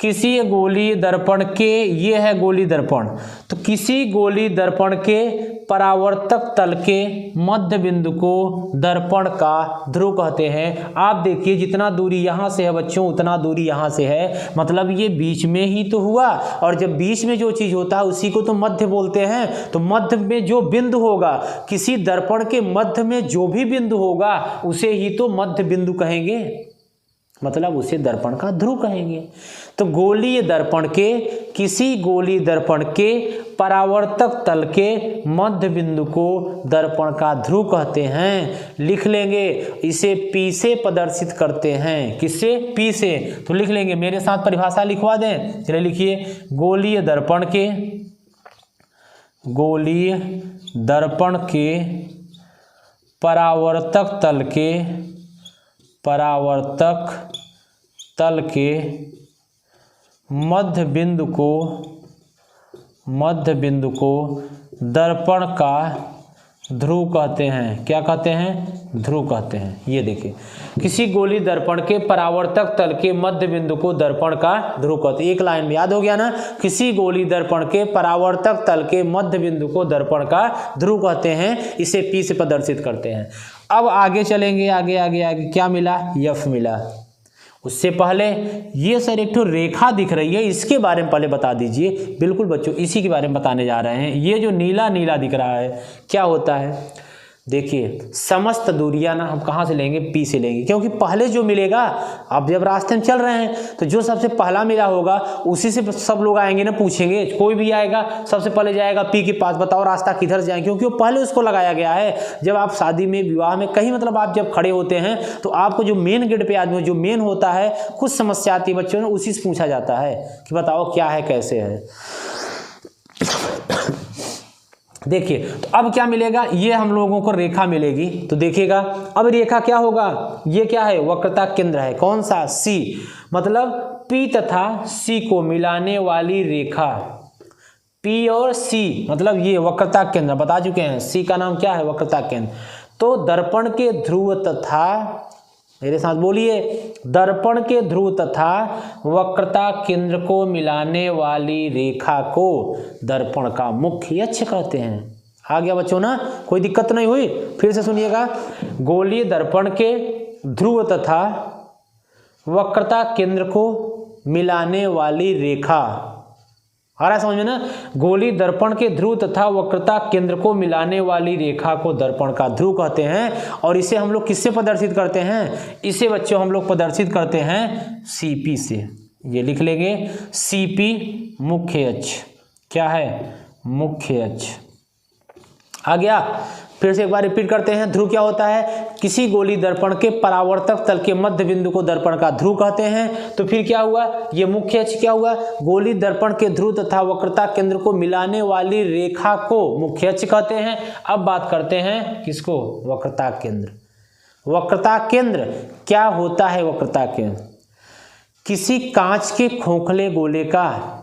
किसी गोलीय दर्पण के, ये है गोलीय दर्पण, तो किसी गोलीय दर्पण के परावर्तक तल के मध्य बिंदु को दर्पण का ध्रुव कहते हैं। आप देखिए जितना दूरी यहाँ से है बच्चों उतना दूरी यहाँ से है, मतलब ये बीच में ही तो हुआ, और जब बीच में जो चीज होता है उसी को तो मध्य बोलते हैं। तो मध्य में जो बिंदु होगा, किसी दर्पण के मध्य में जो भी बिंदु होगा उसे ही तो मध्य बिंदु कहेंगे, मतलब उसे दर्पण का ध्रुव कहेंगे। तो गोलीय दर्पण के, किसी गोलीय दर्पण के परावर्तक तल के मध्य बिंदु को दर्पण का ध्रुव कहते हैं। लिख लेंगे, इसे पी से प्रदर्शित करते हैं। किससे, पी से। तो लिख लेंगे, मेरे साथ परिभाषा लिखवा दें, चलिए लिखिए, गोलीय दर्पण के, गोलीय दर्पण के परावर्तक तल के, परावर्तक तल के मध्य बिंदु को, मध्य बिंदु को दर्पण का ध्रुव कहते हैं। क्या कहते हैं, ध्रुव कहते हैं। ये देखिए, किसी गोलीय दर्पण के परावर्तक तल के मध्य बिंदु को दर्पण का ध्रुव कहते हैं। एक लाइन में याद हो गया ना, किसी गोलीय दर्पण के परावर्तक तल के मध्य बिंदु को दर्पण का ध्रुव कहते हैं। इसे पी से प्रदर्शित करते हैं। अब आगे चलेंगे, आगे आगे आगे क्या मिला, यफ मिला। उससे पहले ये सर एक ठो रेखा दिख रही है, इसके बारे में पहले बता दीजिए। बिल्कुल बच्चों, इसी के बारे में बताने जा रहे हैं। ये जो नीला नीला दिख रहा है क्या होता है, देखिए समस्त दूरियां ना हम कहाँ से लेंगे, पी से लेंगे, क्योंकि पहले जो मिलेगा, अब जब रास्ते में चल रहे हैं तो जो सबसे पहला मिला होगा उसी से सब लोग आएंगे ना, पूछेंगे, कोई भी आएगा सबसे पहले जाएगा पी के पास, बताओ रास्ता किधर से जाएंगे, क्योंकि वो पहले उसको लगाया गया है। जब आप शादी में, विवाह में, कहीं मतलब आप जब खड़े होते हैं तो आपको जो मेन गेट पे आदमी जो मेन होता है, कुछ समस्या आती है बच्चों ने, उसी से पूछा जाता है कि बताओ क्या है, कैसे है। देखिए तो अब क्या मिलेगा, ये हम लोगों को रेखा मिलेगी। तो देखिएगा अब रेखा क्या होगा, ये क्या है, वक्रता केंद्र है। कौन सा, सी, मतलब पी तथा सी को मिलाने वाली रेखा। पी और सी मतलब ये वक्रता केंद्र बता चुके हैं। सी का नाम क्या है, वक्रता केंद्र। तो दर्पण के ध्रुव तथा, मेरे साथ बोलिए, दर्पण के ध्रुव तथा वक्रता केंद्र को मिलाने वाली रेखा को दर्पण का मुख्य अक्ष कहते हैं। आ गया बच्चों ना, कोई दिक्कत नहीं हुई। फिर से सुनिएगा, गोलीय दर्पण के ध्रुव तथा वक्रता केंद्र को मिलाने वाली रेखा, आ रहा है समझ में ना। गोली दर्पण के ध्रुव तथा वक्रता केंद्र को मिलाने वाली रेखा को दर्पण का ध्रुव कहते हैं। और इसे हम लोग किससे प्रदर्शित करते हैं? इसे बच्चों हम लोग प्रदर्शित करते हैं सीपी से। ये लिख लेंगे सीपी मुख्य अक्ष। क्या है? मुख्य अक्ष। आ गया। फिर से एक बार रिपीट करते हैं। ध्रुव क्या होता है? किसी गोली दर्पण के परावर्तक तल के मध्य बिंदु को दर्पण का ध्रुव कहते हैं। तो फिर क्या हुआ? ये मुख्य अक्ष क्या हुआ? गोली दर्पण के ध्रुव तथा वक्रता केंद्र को मिलाने वाली रेखा को मुख्य अक्ष कहते हैं। अब बात करते हैं किसको? वक्रता केंद्र। वक्रता केंद्र क्या होता है? वक्रता केंद्र किसी कांच के खोखले गोले का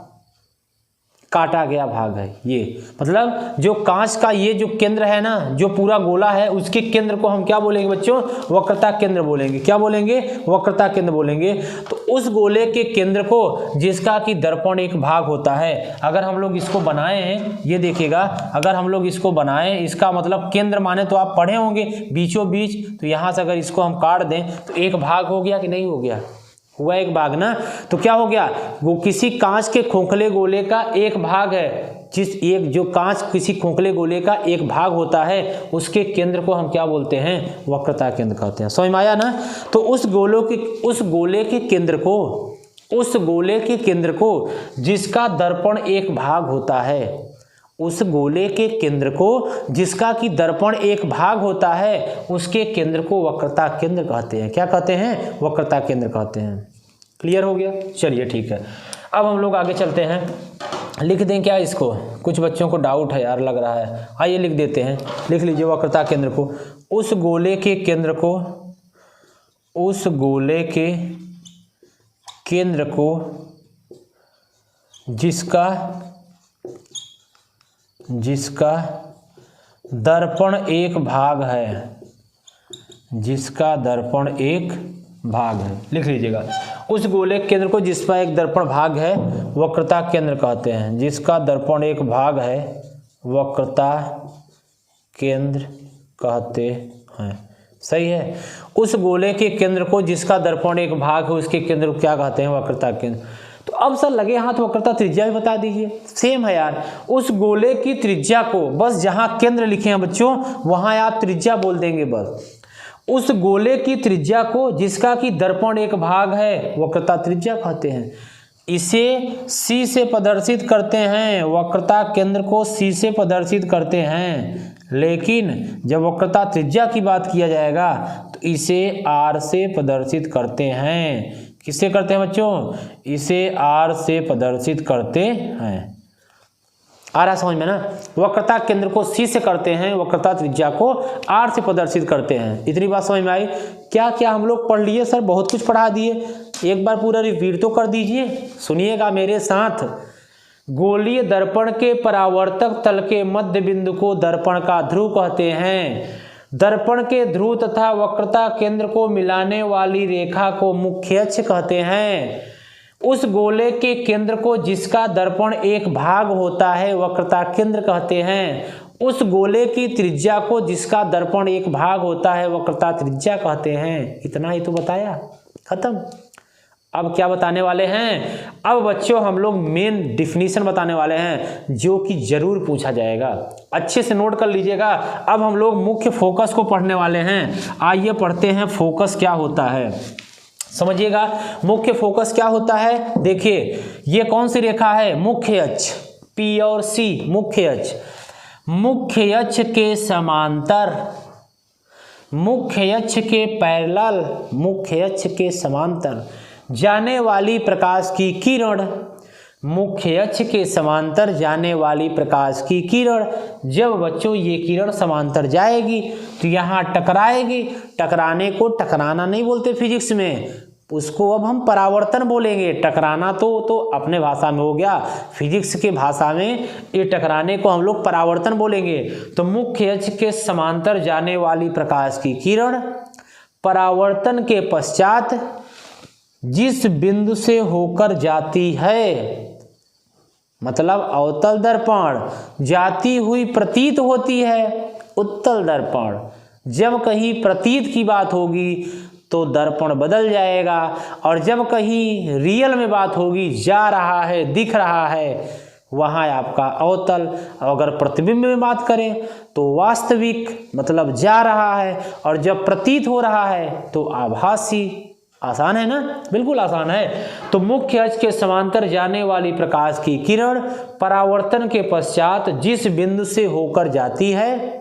काटा गया भाग है। ये मतलब जो कांच का ये जो केंद्र है ना, जो पूरा गोला है, उसके केंद्र को हम क्या बोलेंगे बच्चों? वक्रता केंद्र बोलेंगे। क्या बोलेंगे? वक्रता केंद्र बोलेंगे। तो उस गोले के केंद्र को जिसका कि दर्पण एक भाग होता है, अगर हम लोग इसको बनाए हैं, ये देखिएगा, अगर हम लोग इसको बनाए, इसका मतलब केंद्र माने तो आप पढ़े होंगे बीचों बीच, तो यहाँ से अगर इसको हम काट दें तो एक भाग हो गया कि नहीं हो गया? हुआ एक भाग ना। तो क्या हो गया? वो किसी कांच के खोखले गोले का एक भाग है। एक जो कांच किसी खोखले गोले का एक भाग होता है, उसके केंद्र को हम क्या बोलते हैं? वक्रता केंद्र कहते हैं। समझ में आया ना। तो उस गोले के केंद्र को जिसका दर्पण एक भाग होता है, उस गोले के केंद्र को जिसका कि दर्पण एक भाग होता है, उसके केंद्र को वक्रता केंद्र कहते हैं। क्या कहते हैं? वक्रता केंद्र कहते हैं। क्लियर हो गया? चलिए ठीक है। अब हम लोग आगे चलते हैं। लिख दें क्या इसको? कुछ बच्चों को डाउट है यार, लग रहा है। आइए लिख देते हैं। लिख लीजिए वक्रता केंद्र को। उस गोले के केंद्र को जिसका दर्पण एक भाग है, जिसका दर्पण एक भाग है। लिख लीजिएगा। उस गोले के केंद्र को जिस पर एक दर्पण भाग है, वक्रता केंद्र कहते हैं। जिसका दर्पण एक भाग है, वक्रता केंद्र कहते हैं। सही है। उस गोले के केंद्र को जिसका दर्पण एक भाग है, उसके केंद्र को क्या कहते हैं? वक्रता केंद्र। तो अब सर लगे हाथ वक्रता त्रिज्या भी बता दीजिए। सेम है यार। उस गोले की त्रिज्या को बस जहां केंद्र लिखे हैं बच्चों, वहां आप त्रिज्या बोल देंगे बस। उस गोले की त्रिज्या को जिसका कि दर्पण एक भाग है, वक्रता त्रिज्या कहते हैं। इसे C से प्रदर्शित करते हैं। वक्रता केंद्र को C से प्रदर्शित करते हैं। लेकिन जब वक्रता त्रिज्या की बात किया जाएगा तो इसे R से प्रदर्शित करते हैं। किससे करते हैं बच्चों? इसे R से प्रदर्शित करते हैं। आ रहा समझ में ना। वक्रता केंद्र को C से करते हैं, वक्रता त्रिज्या को R से प्रदर्शित करते हैं। इतनी बात समझ में आई? क्या क्या हम लोग पढ़ लिए सर? बहुत कुछ पढ़ा दिए। एक बार पूरा रिपीट तो कर दीजिए, सुनिएगा मेरे साथ। गोलीय दर्पण के परावर्तक तल के मध्य बिंदु को दर्पण का ध्रुव कहते हैं। दर्पण के ध्रुव तथा वक्रता केंद्र को मिलाने वाली रेखा को मुख्य अक्ष कहते हैं। उस गोले के केंद्र को जिसका दर्पण एक भाग होता है, वक्रता केंद्र कहते हैं। उस गोले की त्रिज्या को जिसका दर्पण एक भाग होता है, वक्रता त्रिज्या कहते हैं। इतना ही तो बताया, खत्म। अब क्या बताने वाले हैं? अब बच्चों हम लोग मेन डिफिनीशन बताने वाले हैं, जो कि जरूर पूछा जाएगा। अच्छे से नोट कर लीजिएगा। अब हम लोग मुख्य फोकस को पढ़ने वाले हैं। आइए पढ़ते हैं फोकस क्या होता है। समझिएगा मुख्य फोकस क्या होता है। देखिए ये कौन सी रेखा है? मुख्य अक्ष, P और C। मुख्य अक्ष, मुख्य अक्ष के समांतर, मुख्य अक्ष के पैरेलल, मुख्य अक्ष के समांतर जाने वाली प्रकाश की किरण, मुख्य अक्ष के समांतर जाने वाली प्रकाश की किरण। जब बच्चों ये किरण समांतर जाएगी तो यहाँ टकराएगी। टकराने को टकराना नहीं बोलते फिजिक्स में, उसको अब हम परावर्तन बोलेंगे। टकराना तो अपने भाषा में हो गया, फिजिक्स के भाषा में ये टकराने को हम लोग परावर्तन बोलेंगे। तो मुख्य अक्ष के समांतर जाने वाली प्रकाश की किरण परावर्तन के पश्चात जिस बिंदु से होकर जाती है, मतलब अवतल दर्पण जाती हुई प्रतीत होती है, उत्तल दर्पण। जब कहीं प्रतीत की बात होगी तो दर्पण बदल जाएगा, और जब कहीं रियल में बात होगी, जा रहा है, दिख रहा है, वहाँ है आपका अवतल। अगर प्रतिबिंब में बात करें तो वास्तविक मतलब जा रहा है, और जब प्रतीत हो रहा है तो आभासी। आसान है ना, बिल्कुल आसान है। तो मुख्य अक्ष के समांतर जाने वाली प्रकाश की किरण परावर्तन के पश्चात जिस बिंदु से होकर जाती है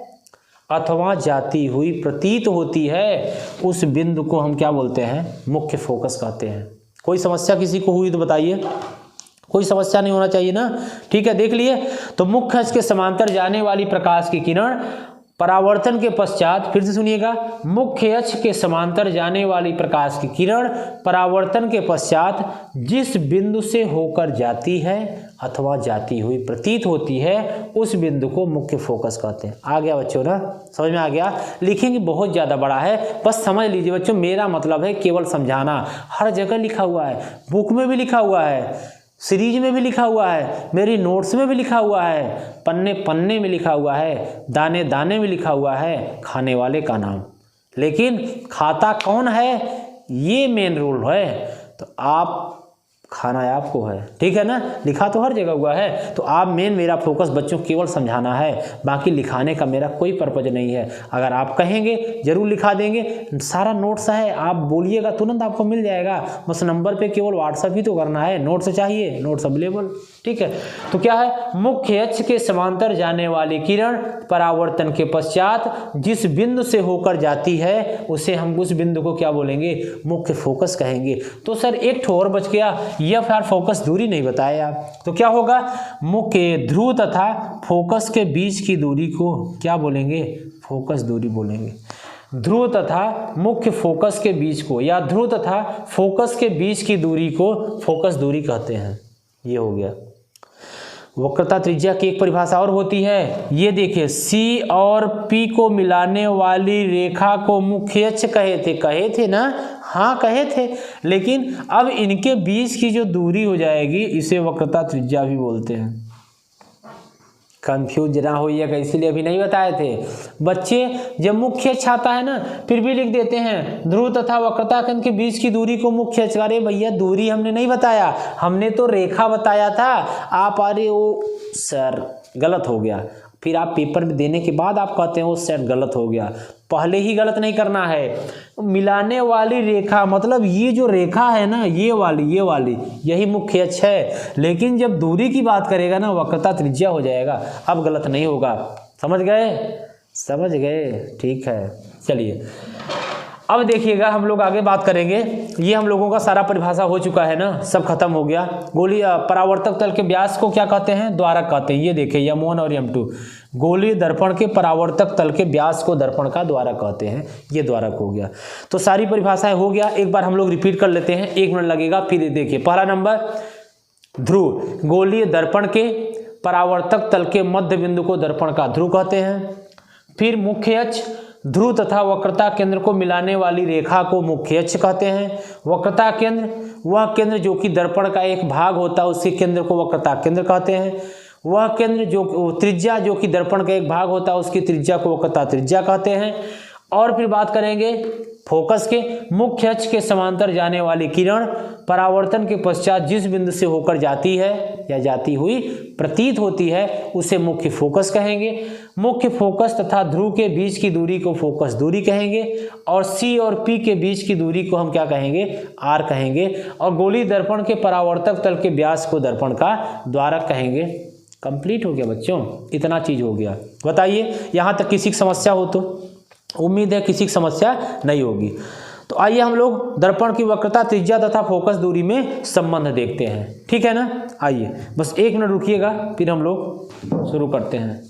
अथवा जाती हुई प्रतीत होती है, उस बिंदु को हम क्या बोलते हैं? मुख्य फोकस कहते हैं। कोई समस्या किसी को हुई तो बताइए, कोई समस्या नहीं होना चाहिए ना। ठीक है, देख लिए। तो मुख्य अक्ष के समांतर जाने वाली प्रकाश की किरण परावर्तन के पश्चात, फिर से सुनिएगा, मुख्य अक्ष के समांतर जाने वाली प्रकाश की किरण परावर्तन के पश्चात जिस बिंदु से होकर जाती है अथवा जाती हुई प्रतीत होती है, उस बिंदु को मुख्य फोकस कहते हैं। आ गया बच्चों ना, समझ में आ गया? लिखेंगे बहुत ज़्यादा बड़ा है, बस समझ लीजिए बच्चों, मेरा मतलब है केवल समझाना। हर जगह लिखा हुआ है, बुक में भी लिखा हुआ है, सीरीज में भी लिखा हुआ है, मेरी नोट्स में भी लिखा हुआ है, पन्ने पन्ने में लिखा हुआ है, दाने दाने में लिखा हुआ है, खाने वाले का नाम। लेकिन खाता कौन है, ये मेन रूल है। तो आप खाना है आपको है, ठीक है ना, लिखा तो हर जगह हुआ है। तो आप मेन, मेरा फोकस बच्चों केवल समझाना है, बाकी लिखाने का मेरा कोई पर्पज नहीं है। अगर आप कहेंगे जरूर लिखा देंगे, सारा नोट्स है, आप बोलिएगा तुरंत आपको मिल जाएगा। बस नंबर पे केवल व्हाट्सएप ही तो करना है, नोट्स चाहिए, नोट्स अवेलेबल। ठीक है, तो क्या है? मुख्य अक्ष के समांतर जाने वाली किरण परावर्तन के पश्चात जिस बिंदु से होकर जाती है, उसे हम उस बिंदु को क्या बोलेंगे? मुख्य फोकस कहेंगे। तो सर एक ठो और बच गया, यह फिर फोकस दूरी नहीं बताया, तो क्या होगा? मुख्य ध्रुव तथा फोकस के बीच की दूरी को क्या बोलेंगे? फोकस दूरी बोलेंगे। ध्रुव तथा मुख्य फोकस के बीच को, या ध्रुव तथा फोकस के बीच की दूरी को फोकस दूरी कहते हैं। ये हो गया। वक्रता त्रिज्या की एक परिभाषा और होती है, ये देखिए, सी और पी को मिलाने वाली रेखा को मुख्य अक्ष कहे थे ना? हाँ कहे थे, लेकिन अब इनके बीच की जो दूरी हो जाएगी इसे वक्रता त्रिज्या भी बोलते हैं। कंफ्यूज ना होइएगा, इसीलिए अभी नहीं बताए थे बच्चे। जब मुख्य अक्ष आता है ना, फिर भी लिख देते हैं ध्रुव तथा वक्रता केंद्र के बीच की दूरी को मुख्य अक्ष। अरे भैया, दूरी हमने नहीं बताया, हमने तो रेखा बताया था। आप अरे वो सर गलत हो गया, फिर आप पेपर में देने के बाद आप कहते हैं वो सर गलत हो गया। पहले ही गलत नहीं करना है। मिलाने वाली रेखा मतलब ये जो रेखा है ना, ये वाली यही मुख्य अक्ष है। लेकिन जब दूरी की बात करेगा ना, वक्रता त्रिज्या हो जाएगा। अब गलत नहीं होगा, समझ गए? समझ गए, ठीक है। चलिए अब देखिएगा, हम लोग आगे बात करेंगे। ये हम लोगों का सारा परिभाषा हो चुका है ना, सब खत्म हो गया। गोली परावर्तक तल के व्यास को क्या कहते हैं? द्वारक कहते हैं। ये देखिए M1 और M2, गोलीय दर्पण के परावर्तक तल के व्यास को दर्पण का द्वारक कहते हैं। ये द्वारक हो गया। तो सारी परिभाषाएं हो गया, एक बार हम लोग रिपीट कर लेते हैं, 1 मिनट लगेगा। फिर देखिए, पहला नंबर, ध्रुव, गोलीय दर्पण के परावर्तक तल के मध्य बिंदु को दर्पण का ध्रुव कहते हैं। फिर मुख्य अक्ष, ध्रुव तथा वक्रता केंद्र को मिलाने वाली रेखा को मुख्य अक्ष कहते हैं। वक्रता केंद्र, वह केंद्र जो कि दर्पण का एक भाग होता है, उसके केंद्र को वक्रता केंद्र कहते हैं। वह केंद्र जो त्रिज्या जो कि दर्पण का एक भाग होता है, उसकी त्रिज्या को वक्रता त्रिज्या कहते हैं। और फिर बात करेंगे फोकस के, मुख्य अक्ष के समांतर जाने वाली किरण परावर्तन के पश्चात जिस बिंदु से होकर जाती है या जाती हुई प्रतीत होती है, उसे मुख्य फोकस कहेंगे। मुख्य फोकस तथा ध्रुव के बीच की दूरी को फोकस दूरी कहेंगे। और सी और पी के बीच की दूरी को हम क्या कहेंगे? आर कहेंगे। और गोली दर्पण के परावर्तक तल के व्यास को दर्पण का द्वारक कहेंगे। कंप्लीट हो गया बच्चों, इतना चीज हो गया। बताइए यहाँ तक किसी की समस्या हो तो? उम्मीद है किसी की समस्या नहीं होगी। तो आइए हम लोग दर्पण की वक्रता त्रिज्या तथा फोकस दूरी में संबंध देखते हैं, ठीक है ना? आइए बस 1 मिनट रुकिएगा, फिर हम लोग शुरू करते हैं।